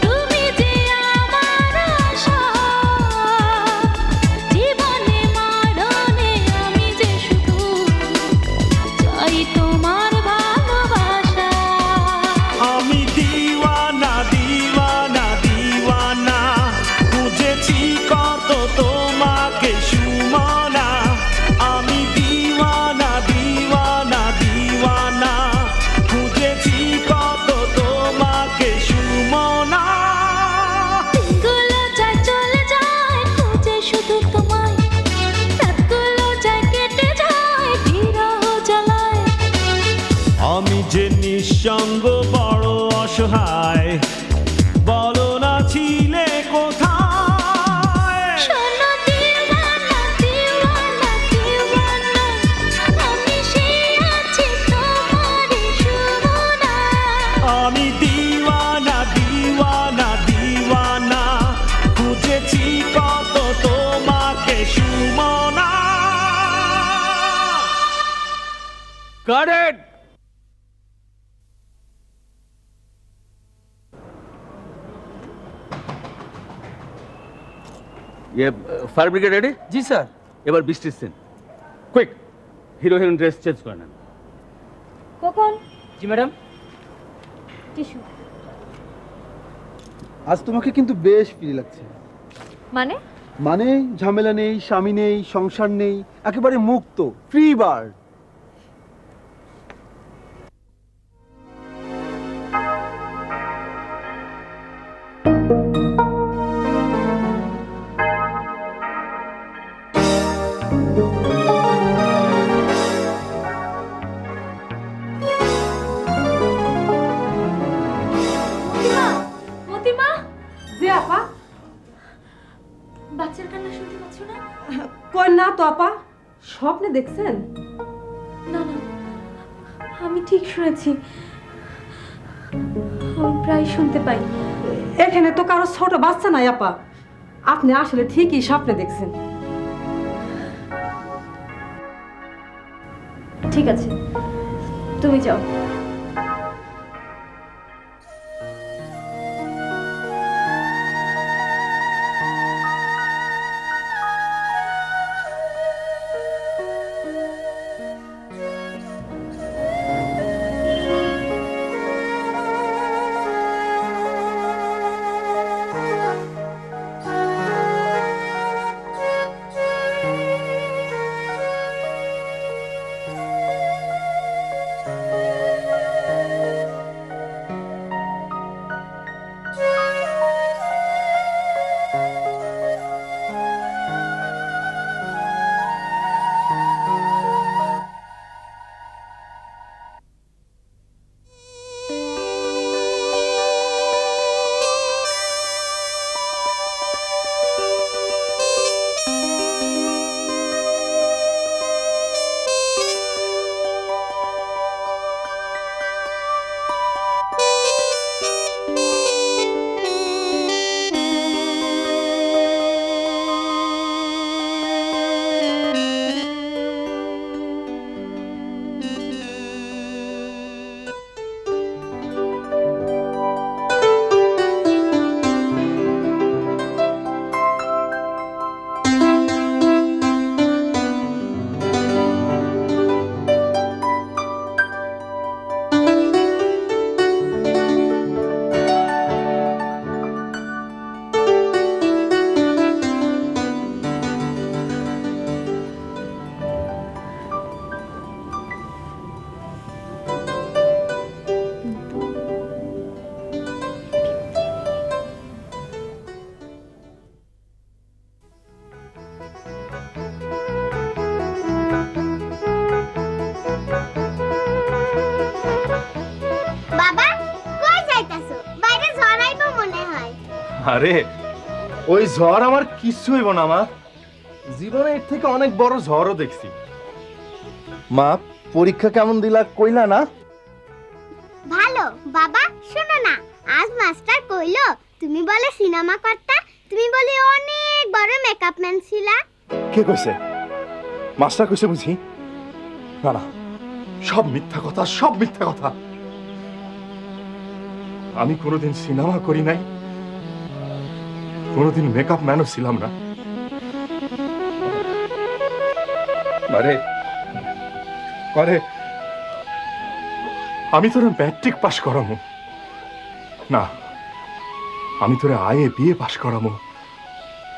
তুমি যে আমার আশা। জীবনে মরণে আমি যে শুধু চাই তোমার ভালোবাসা। আমি দিওয়ানা দিওয়ানা দিওয়ানা, খুঁজেছি কত তোমাকে সুমনা। আমি দিওয়ানা দিওয়ানা দিওয়ানা, খুঁজেছি কত তোমাকে সুমনা। দিনগুলো যায় চলে যায় খুঁজে শুধু তোমায়, রাতগুলো যায় কেটে যায় বিরহ জ্বালায়। আমি যে নিঃসঙ্গ বড় অসহায়, বলো না ছিলে কোথায়। শোনো দিওয়ানা দিওয়ানা দিওয়ানা, আমি সেই আছি তোমারই সুমনা। আমি দিওয়ানা দিওয়ানা দিওয়ানা, খুঁজেছি কত তোমাকে Sumana. Current fire brigade ready? জি স্যার। এবার বৃষ্টির scene, quick hero heroine dress change করে নেন। কখন? জি ম্যাডাম। টিস্যু। আজ তোমাকে কিন্তু বেশ ফ্রি লাগছে। মানে? মানে ঝামেলা নেই, স্বামী নেই, সংসার নেই, একেবারে মুক্ত, ফ্রি বার্ড। মতিমা, যে আপা, বাচ্চার কান্না শুনতে পাচ্ছ না? কই না তো আপা, স্বপ্নে দেখছেন? না না, আমি ঠিক শুনেছি, আমি প্রায় শুনতে পাই। এখানে তো কারো ছোট বাচ্চা নাই আপা, আপনি আসলে ঠিকই স্বপ্নে দেখছেন। ঠিক আছে, তুমি যাও। আরে ওই ঝড় আমার কিচ্ছু হইব না মা, জীবনে এর থেকে অনেক বড় ঝড়ও দেখছি। মা পরীক্ষা কেমন দিলা কইলা না? ভালো বাবা, শোনো না, আজ মাস্টার কইলো তুমি বলে সিনেমা করতা, তুমি বলে অনেক বড় মেকআপ ম্যান ছিলা। কে কইছে? মাস্টার কইছে বুঝি? না না, সব মিথ্যা কথা, সব মিথ্যা কথা। আমি কোনোদিন সিনেমা করি নাই, কোনোদিন মেকআপ ম্যানও ছিলাম না। আরে আরে আমি তোর ম্যাট্রিক পাস করামো না, আমি তোরে আইএ বিএ পাস করামো,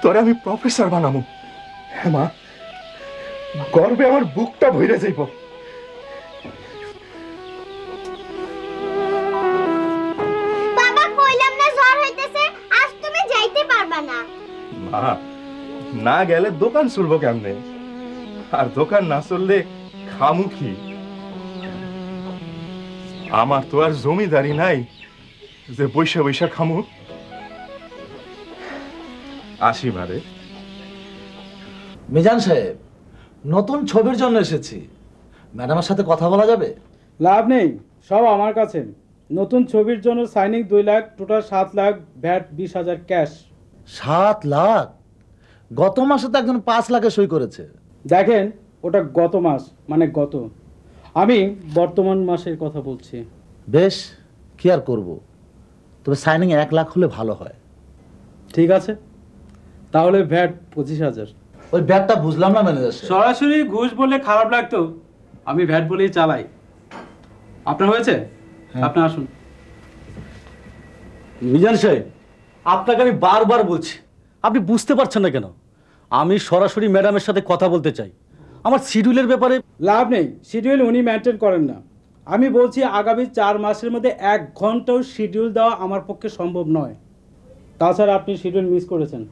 তোরে আমি প্রফেসর বানামো। হ্যাঁ মা, গর্বে আমার বুকটা ভরে যাইব। বাবা কইলাম না জ্বর হইতেছে, আজ তুমি যাইতে পারবা না। মা না গেলে দোকান চলবো কেমনে, আর দোকান না চললে খামু কি? আমার তো আর জমিদারি নাই যে বৈশা বৈশা খামু। আসি মারে। মিজান সাহেব, নতুন ছবির জন্য এসেছি, ম্যাডামের সাথে কথা বলা যাবে? লাভ নেই, সব আমার কাছে। নতুন ছবির জন্য signing 2 lakh, total 7 lakh, VAT 20,000 cash. 7 lakh? গত মাসে তো একজন 5 লাখে সই করেছে। দেখেন, ওটা গত মাস, মানে গত। আমি বর্তমান মাসের কথা বলছি। বেশ, কি আর করব, তবে সাইনিং 1 লাখ হলে ভালো হয়। ঠিক আছে, তাহলে ভ্যাট 25,000। ওই ব্যাগটা বুঝলাম না ম্যানেজার সাহেব। সরাসরি ঘুষ বললে খারাপ লাগতো, আমি ভ্যাট বলেই চালাই। আপনার হয়েছে? আপনি আসুন। মিজান সাহেব, আপনাকে আমি বারবার বলছি, আপনি বুঝতে পারছেন না কেন? আমি সরাসরি ম্যাডামের সাথে কথা বলতে চাই, আমার শিডিউলের ব্যাপারে। লাভ নেই, শিডিউল উনি মেনটেন করেন না। আমি বলছি আগামী 4 মাসের মধ্যে 1 ঘন্টাও শিডিউল দেওয়া আমার পক্ষে সম্ভব নয়। তাছাড়া আপনি শিডিউল মিস করেছেন।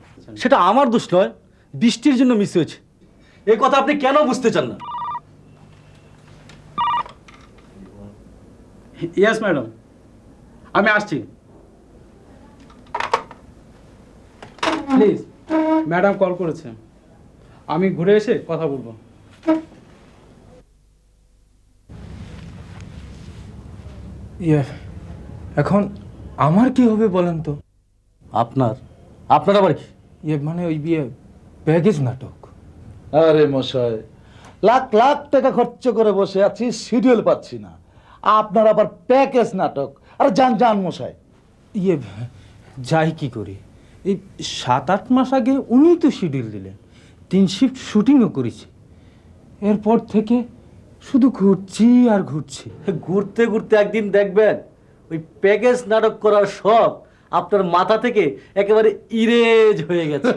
সেটা আমার দোষ নয়, বৃষ্টির জন্য মিস হয়েছে। এই কথা আপনি কেন বুঝতে চান না? ইয়েস ম্যাডাম, আমি আসছি। প্লিজ, ম্যাডাম কল করেছে, আমি ঘুরে এসে কথা বলবো। এখন আমার কি হবে বলেন তো? আপনার আবার কি? মানে ওই বিয়ে প্যাকেজ নাটক। আরে মশাই, লাখ লাখ টাকা খরচ করে বসে আছি, শিডিউল পাচ্ছি না, আপনার আবার প্যাকেজ নাটক? আরে যান যান মশাই। যাই কি করি, এই 7-8 মাস আগে উনি তো শিডিউল দিলেন, 3 শিফট শুটিংও করেছি, এরপর থেকে শুধু ঘুরছি আর ঘুরছি। ঘুরতে ঘুরতে একদিন দেখবেন ওই প্যাকেজ নাটক করার সব আপনার মাথা থেকে একেবারে ইরেজ হয়ে গেছে।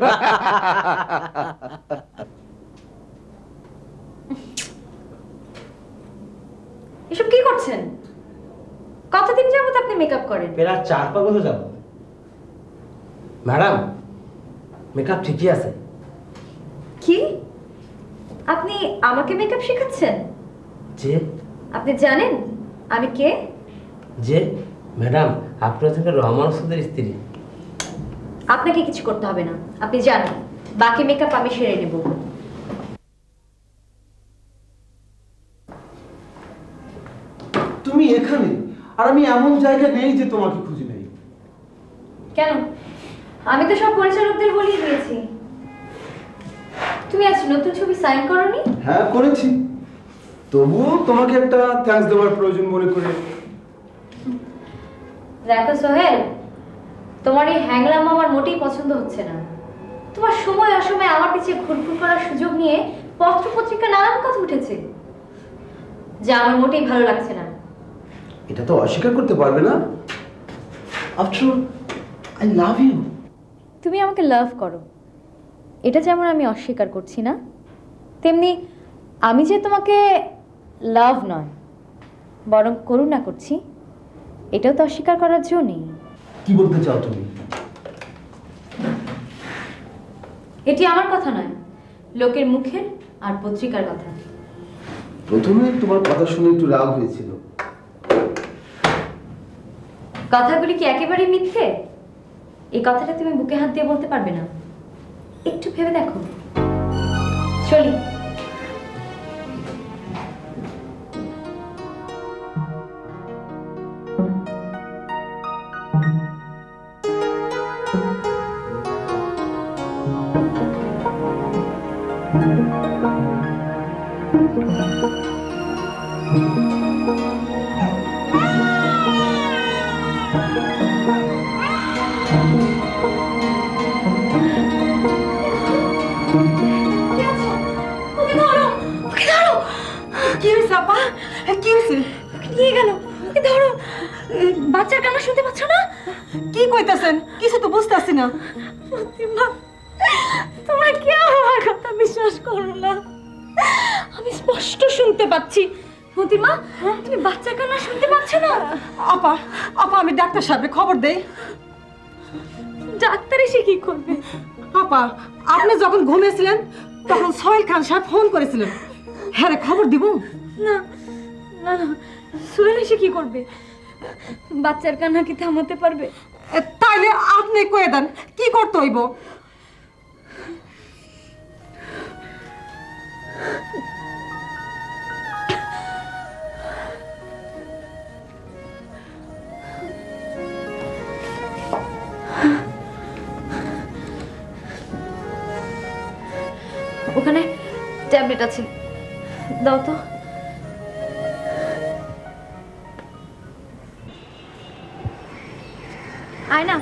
এসব কি করছেন? কতদিন যাবত আপনি মেকআপ করেন? প্রায় 4-5 বছর যাব। ম্যাডাম, মেকআপ ঠিকই আছে। কি? আপনি আমাকে মেকআপ শেখাচ্ছেন? যে আপনি জানেন আমি কে? যে ম্যাডাম, আপনি হচ্ছেন রহমান ওস্তাদের স্ত্রী। আপনাকে কিছু করতে হবে না, আপনি জানেন বাকি মেকআপ আমি সেরে নেব। তুমি এখানে, আর আমি এমন জায়গা নেই যে তোমাকে খুঁজে নেই। কেন? আমি তো সব পরিচালকদের বলেই দিয়েছি। তুমি আজ নতুন ছবি সাইন করনি? হ্যাঁ করেছি, তবুও তোমাকে একটা থ্যাঙ্কস দেওয়ার প্রয়োজন মনে করে। দেখো সোহেল, তোমার এই হ্যাংলাম আমার মোটেই পছন্দ হচ্ছে না। তোমার সময় অসময়ে আমার পিছিয়ে ঘুরঘুর করার সুযোগ নিয়ে পত্র পত্রিকা নানান কথা উঠেছে, যা আমার মোটেই ভালো লাগছে না। এটা তো অস্বীকার করতে পারবে না, after all I love you. তুমি আমাকে লাভ করো, এটা যেমন আমি অস্বীকার করছি না, তেমনি আমি যে তোমাকে লাভ নয় বরং করুণা করছি, এটাও তো অস্বীকার করার জন্য নেই। কি বলতে চাও তুমি? এটি আমার কথা নয়, লোকের মুখের আর পত্রিকার কথা। প্রথমে তোমার কথা শুনে একটু রাগ হয়েছিল। কথাগুলি কি একেবারে মিথ্যে? এই কথাটা তুমি বুকে হাত দিয়ে বলতে পারবে না? একটু ভেবে দেখো। চলি। কি হয়েছে আপা? কি হয়েছে? নিয়ে গেল, ওকে ধরো। বাচ্চার কান্না শুনতে পাচ্ছ না? কি কইতাছেন? কিছু তো বুঝতেছি না। প্রতিমা, তোমরা কি আমার কথা বিশ্বাস করো না? আমি স্পষ্ট শুনতে পাচ্ছি। প্রতিমা, তুমি বাচ্চার কান্না শুনতে পাচ্ছ না? আপা আপা আমি ডাক্তার সাহেবকে খবর দেই। ডাক্তার এসে কি করবে? আপা আপনি যখন ঘুমিয়েছিলেন তখন সোহেল খান সাহেব ফোন করেছিলেন। হ্যাঁ রে, খবর দিব? না না না, সোহেল এসে কি করবে? বাচ্চার কান্না কি থামাতে পারবে? তাইলে আপনি কয়ে দেন কি করতে হইব? ওখানে ট্যাবলেট আছে, দাও তো। আয় না।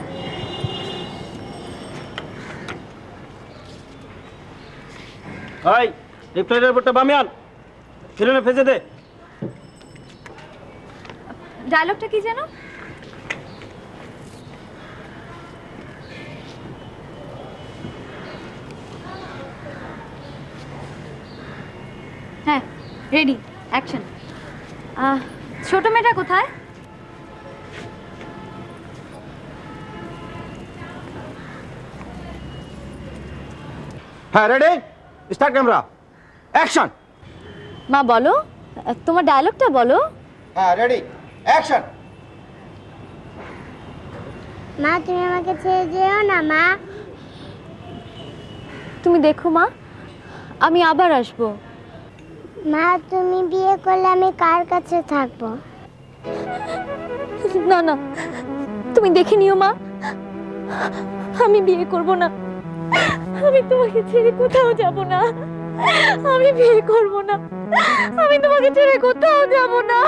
এই রিফ্লেক্টরের উপরটা বামে আন, ফিরে ফেঁচে দে। ডায়লগটা কি যেন? হ্যাঁ, রেডি, অ্যাকশন। ছোট মেয়েটা কোথায়? হ্যাঁ রেডি, স্টার্ট ক্যামেরা, অ্যাকশন। মা বলো, তোমার ডায়লগটা বলো। হ্যাঁ রেডি, অ্যাকশন। মা তুমি আমাকে ছেড়ে যেও না মা। তুমি দেখো মা, আমি আবার আসবো। মা তুমি বিয়ে করলে আমি কার কাছে থাকবো? না না, তুমি দেখে নিও মা, আমি বিয়ে করব না। আমি তোমাকে ছেড়ে কোথাও যাব না। আমি বিয়ে করব না। আমি তোমাকে ছেড়ে কোথাও যাব না।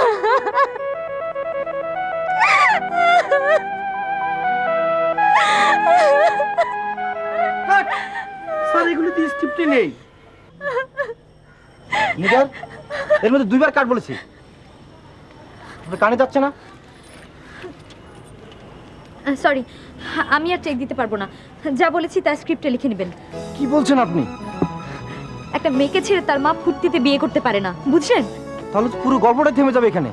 স্যার এগুলো তো স্ক্রিপ্টে নেই। নিগার, এর মধ্যে দুইবার কাট বলেছি, কানে যাচ্ছে না। সরি, আমি আর চেক দিতে পারবো না। যা বলেছি তা স্ক্রিপ্টে লিখে নেবেন। কি বলছেন আপনি? একটা মেয়েকে ছেড়ে তার মা ফুর্তিতে বিয়ে করতে পারে না, বুঝলেন? তাহলে তো পুরো গল্পটা থেমে যাবে এখানে।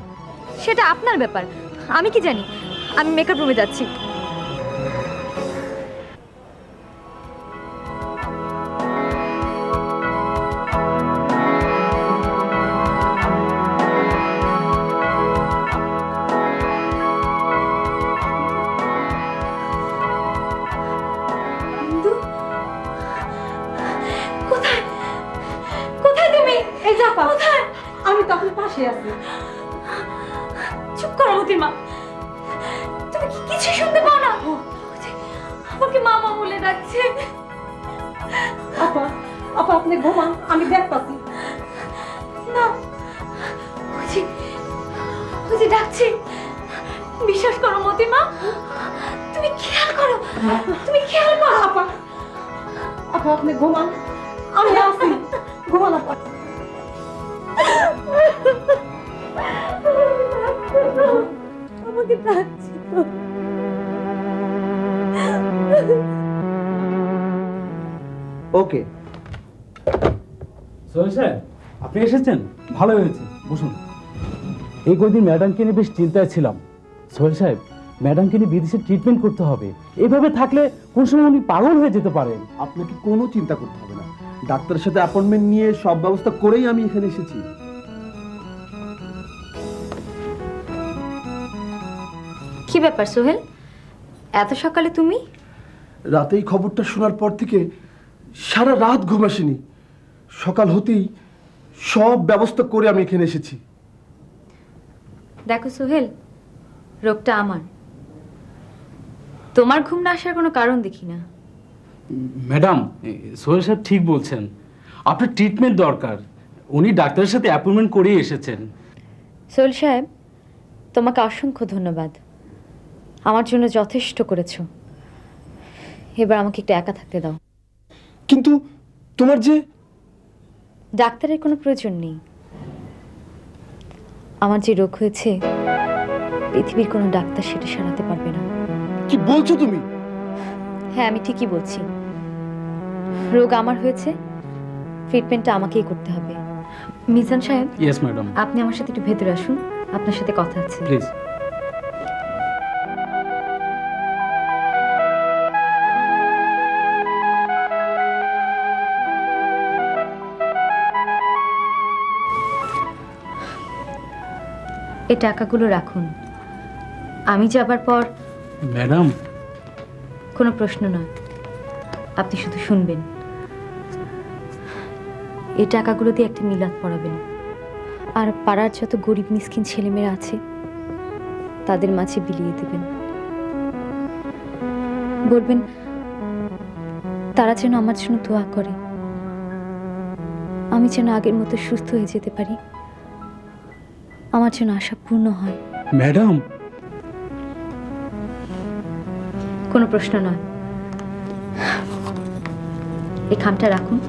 সেটা আপনার ব্যাপার, আমি কি জানি। আমি মেকআপ রুমে যাচ্ছি। কোথায় কোথায় তুমি? এই যে আপা, আমি তো আপনার পাশে আছি। চুপ করো মতির মা, তুমি কি কিছু শুনতে পাও না? আমাকে মামা বলে ডাকছে। আপা আপা আপনি ঘুমান, আমি দেখতাছি। না, বুঝি বুঝি ডাকছে। বিশ্বাস করো মতির মা, তুমি খেয়াল করো, তুমি খেয়াল করো। আপা আপা আপনি ঘুমান, আমি আছি। ঘুমান আপা। আমাকে ডাকছে। ওকে সোহেল সাহেব, আপনি এসেছেন, ভালো হয়েছে, বসুন। এই কদিন ম্যাডামকে নিয়ে বেশ চিন্তায় ছিলাম। সোহেল সাহেব, ম্যাডামকে নিয়ে বিদেশে ট্রিটমেন্ট করতে হবে। এভাবে থাকলে কোন সময় উনি পাগল হয়ে যেতে পারেন। আপনাকে কোনো চিন্তা করতে হবে না, ডাক্তারের সাথে অ্যাপয়েন্টমেন্ট নিয়ে সব ব্যবস্থা করেই আমি এখানে এসেছি। কি ব্যাপার সোহেল, এত সকালে তুমি? রাতেই খবরটা শোনার পর থেকে সারা রাত ঘুম আসেনি। সকাল হতেই সব ব্যবস্থা করে আমি এখানে এসেছি। দেখো সোহেল, রোগটা আমার, তোমার ঘুম না আসার কোনো কারণ দেখি না। ম্যাডাম, সোহেল সাহেব ঠিক বলছেন, আপনার ট্রিটমেন্ট দরকার। উনি ডাক্তারের সাথে অ্যাপয়েন্টমেন্ট করেই এসেছেন। সোহেল সাহেব, তোমাকে অসংখ্য ধন্যবাদ, আমার জন্য যথেষ্ট করেছো। এবার আমাকে একটু একা থাকতে দাও। কিন্তু তোমার যে ডাক্তারের কোনো প্রয়োজন নেই। আমার যে রোগ হয়েছে, পৃথিবীর কোনো ডাক্তার সেটা সারাতে পারবে না। কি বলছো তুমি? হ্যাঁ, আমি ঠিকই বলছি। রোগ আমার হয়েছে, ট্রিটমেন্টটা আমাকেই করতে হবে। মিজান সাহেব, ইয়েস ম্যাডাম। আপনি আমার সাথে একটু ভেতরে আসুন, আপনার সাথে কথা আছে। প্লিজ। এই টাকাগুলো রাখুন, আমি যাবার পর। ম্যাডাম, কোনো প্রশ্ন নয়, আপনি শুধু শুনবেন। এই টাকাগুলো দিয়ে একটা মিলাদ পড়াবেন, আর পাড়ার যত গরিব মিসকিন ছেলেমেয়েরা আছে তাদের মাঝে বিলিয়ে দেবেন। বলবেন তারা যেন আমার জন্য দোয়া করে, আমি যেন আগের মতো সুস্থ হয়ে যেতে পারি, আমার যেন আশা পূর্ণ হয়। ম্যাডাম, কোনো প্রশ্ন নয়, এই খামটা রাখুন।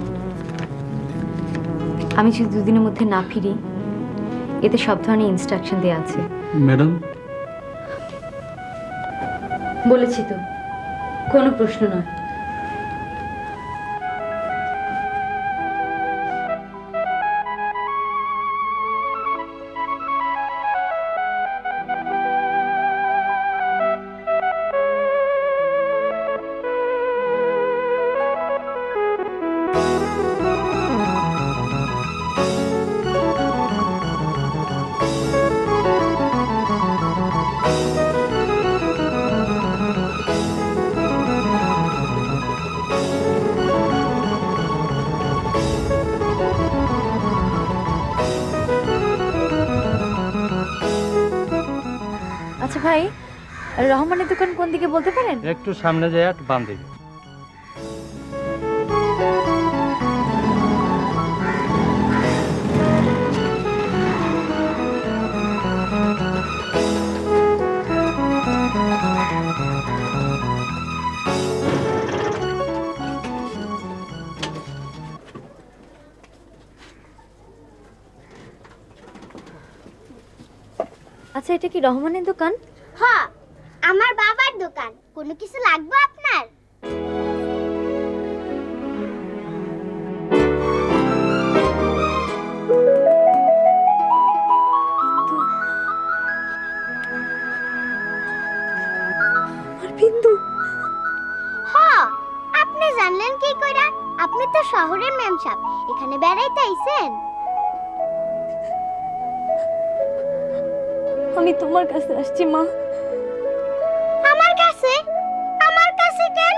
আমি যদি দুদিনের মধ্যে না ফিরি, এতে সব ধরনের ইনস্ট্রাকশন দেওয়া আছে। ম্যাডাম, বলেছি তো, কোনো প্রশ্ন নয়। আচ্ছা ভাই, রহমানের দোকান কোন দিকে বলতে পারেন? একটু সামনে যায় বাম দিকে। আচ্ছা, এটা কি রহমানের দোকান? হ্যাঁ, আমার বাবার দোকান। কোনো কিছু লাগবে আপনার? বিন্দু, হ্যাঁ, আপনি জানলেন কি কইরা? আপনি তো শহরের মেম সাহেব, এখানে বেড়াইতে আইছেন। আমি তোমার কাছে আসছি মা। আমার কাছে? আমার কাছে কেন?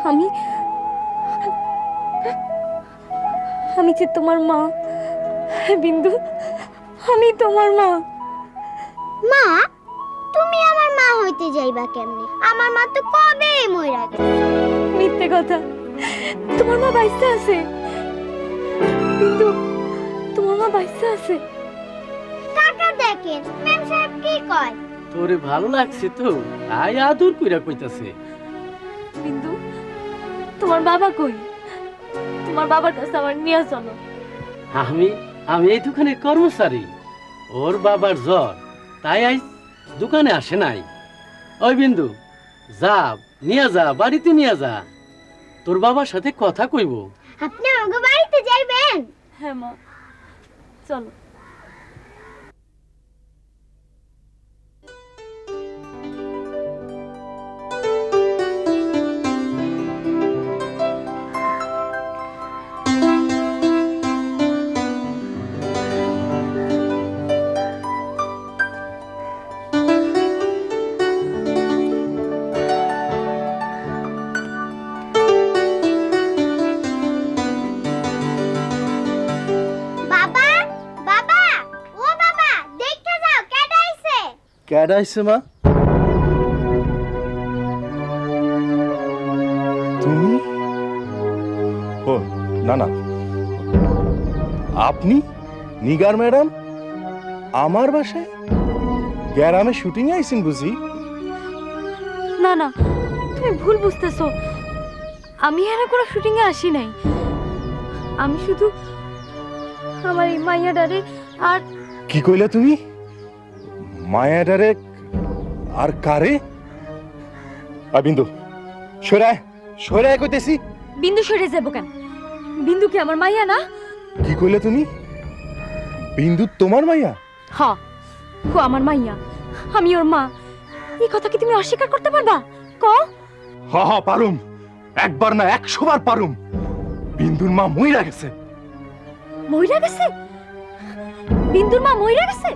আমি আমি যে তোমার মা বিন্দু, আমি তোমার মা। মা, তুমি আমার মা হইতে যাইবা কেমনে? আমার মা তো কবে মইরা গেছে। মিথ্যে কথা, তোমার মা বাইসা আছে বিন্দু, তোমার মা বাইসা আছে। কাকা দেখেন, মেম সাহেব কি কয়? তোরে ভালো লাগছে তো, তাই আদর কইরা কইতাছে। বিন্দু, তোমার বাবা কই? তোমার বাবার কাছে আমার নিয়ে চলো। আমি এই দোকানের কর্মচারী। ওর বাবার জ্বর, তাই আজ দোকানে আসে নাই। ওই বিন্দু, যা নিয়ে যা, বাড়িতে নিয়ে যা, তোর বাবার সাথে কথা কইব। আপনি আমাকে বাড়িতে যাইবেন? হ্যাঁ মা, চলো। ক্যাড আইছে মা? তুমি? ও না না, আপনি নিগার ম্যাডাম আমার বাসায় গ্যারামে শুটিং আইছেন বুঝি? না না, তুমি ভুল বুঝতেছো। আমি এর কোনো শুটিং এ আসি নাই। আমি শুধু আমার এই মাইয়াডারে আর কি কইলা তুমি? মায়াডারে আর কারে? বিন্দু সরায় সরায় কইতেছি। বিন্দু সরে যাবো কেন? বিন্দু কি আমার মাইয়া না? কি কইলা তুমি? বিন্দু তোমার মাইয়া? হ, ও আমার মাইয়া, আমি ওর মা। এই কথা কি তুমি অস্বীকার করতে পারবা? কও। হ হ পারুম, একবার না 100 বার পারুম। বিন্দুর মা মইরা গেছে। মইরা গেছে? বিন্দুর মা মইরা গেছে?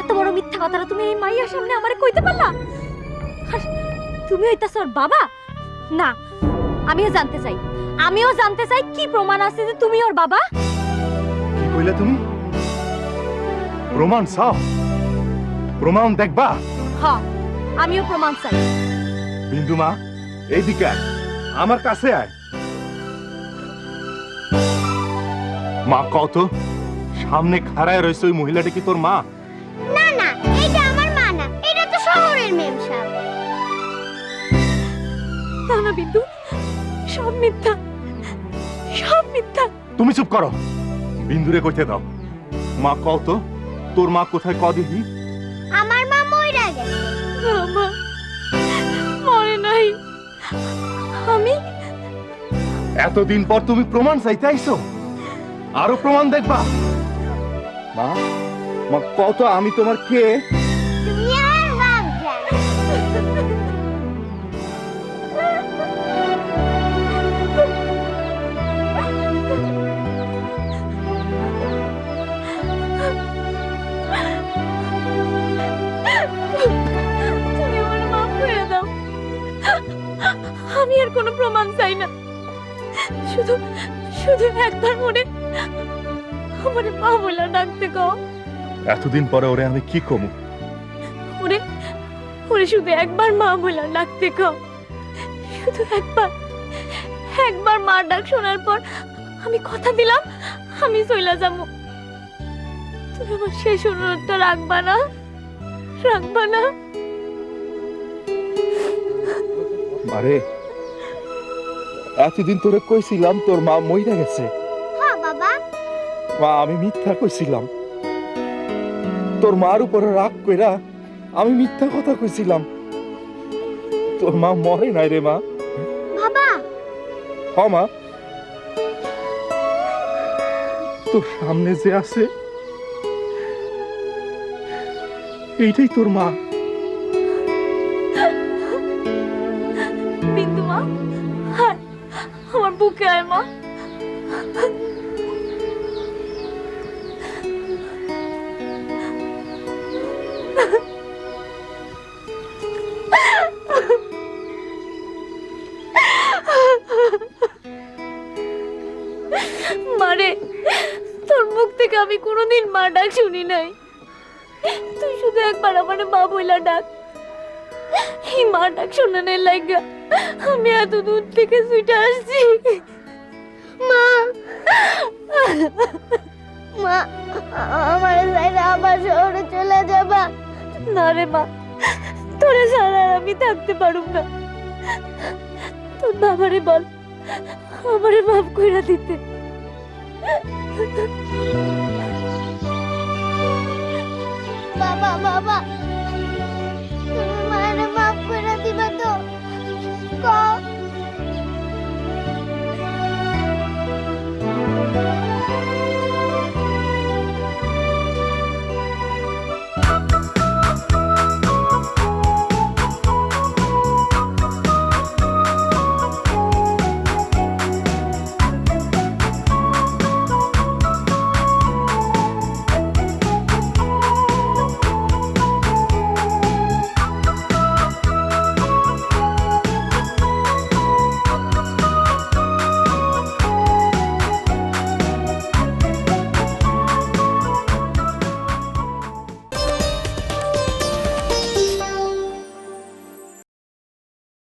এত বড় মিথ্যা কথাটা তুমি এই মাইয়ার সামনে আমারে কইতে পারলা? আর তুমি হইতাছ ওর বাবা? না, আমিও জানতে চাই। আমিও জানতে চাই কি প্রমাণ আছে যে তুমি ওর বাবা? কি কইলা তুমি? প্রমাণ চাও? প্রমাণ দেখবা? হ্যাঁ, আমিও প্রমাণ চাই। বিন্দু মা এইদিকে আয়, আমার কাছে আয়। মা কত সামনে খাড়ায় রয়েছে ওই মহিলাটা কি তোর মা? না না, এটা আমার মা না, এটা তো শহরের মেম সাহেব। না না বিন্দু, সব মিথ্যা, সব মিথ্যা। তুমি চুপ করো, বিন্দুরে কইতে দাও। মা কত তোর মা কোথায় ক দেখি? আমার মা মইরা গেছে। মা মরে নাই। আমি এতদিন পর তুমি প্রমাণ চাইতে আইছো? আরো প্রমাণ দেখবা? মা মা কত আমি তোমার কে? তুমি আর বাপ জান। তুমি আমার মাফ করে দাও। আমি আর কোনো প্রমাণ চাই না। শুধু শুধু একবার মনে আমার মা বলে ডাকতে কও। এতদিন পরে ওরে আমি কি কমু? ওরে ওরে শুধু একবার মা বলে ডাকতে কও। শুধু একবার, একবার মা ডাক শোনার পর আমি কথা দিলাম আমি চইলা যাবো। তুমি আমার শেষ অনুরোধটা রাখবা না? রাখবা না? মারে এতদিন তোরে কইছিলাম তোর মা মইরা গেছে। হ্যাঁ বাবা। মা আমি মিথ্যা কইছিলাম, তোর মার উপরে রাগ কইরা আমি মিথ্যা কথা কইছিলাম। তোর মা মরে নাই রে মা। বাবা হ মা, তোর সামনে যে আছে এইটাই তোর মা। বিন্দু মা, হায় আমার বুকে আয় মা। মারে, তোর মুখ থেকে আমি কোনোদিন মা ডাক শুনি নাই। তুই শুধু একবার আমার মা বইলা ডাক। এই মা ডাক শোনানোর লাগা আমি এত দূর থেকে ছুটে আসছি। মা মা আমার সাইডে আবার শহরে চলে যাবা? না রে মা, তোরে ছাড়া আর আমি থাকতে পারুম না। তোর বাবারে বল আমারে মাফ কইরা দিতে। বাবা বাবা, তুমি মায়ের মাফ করে দিবা তো? কও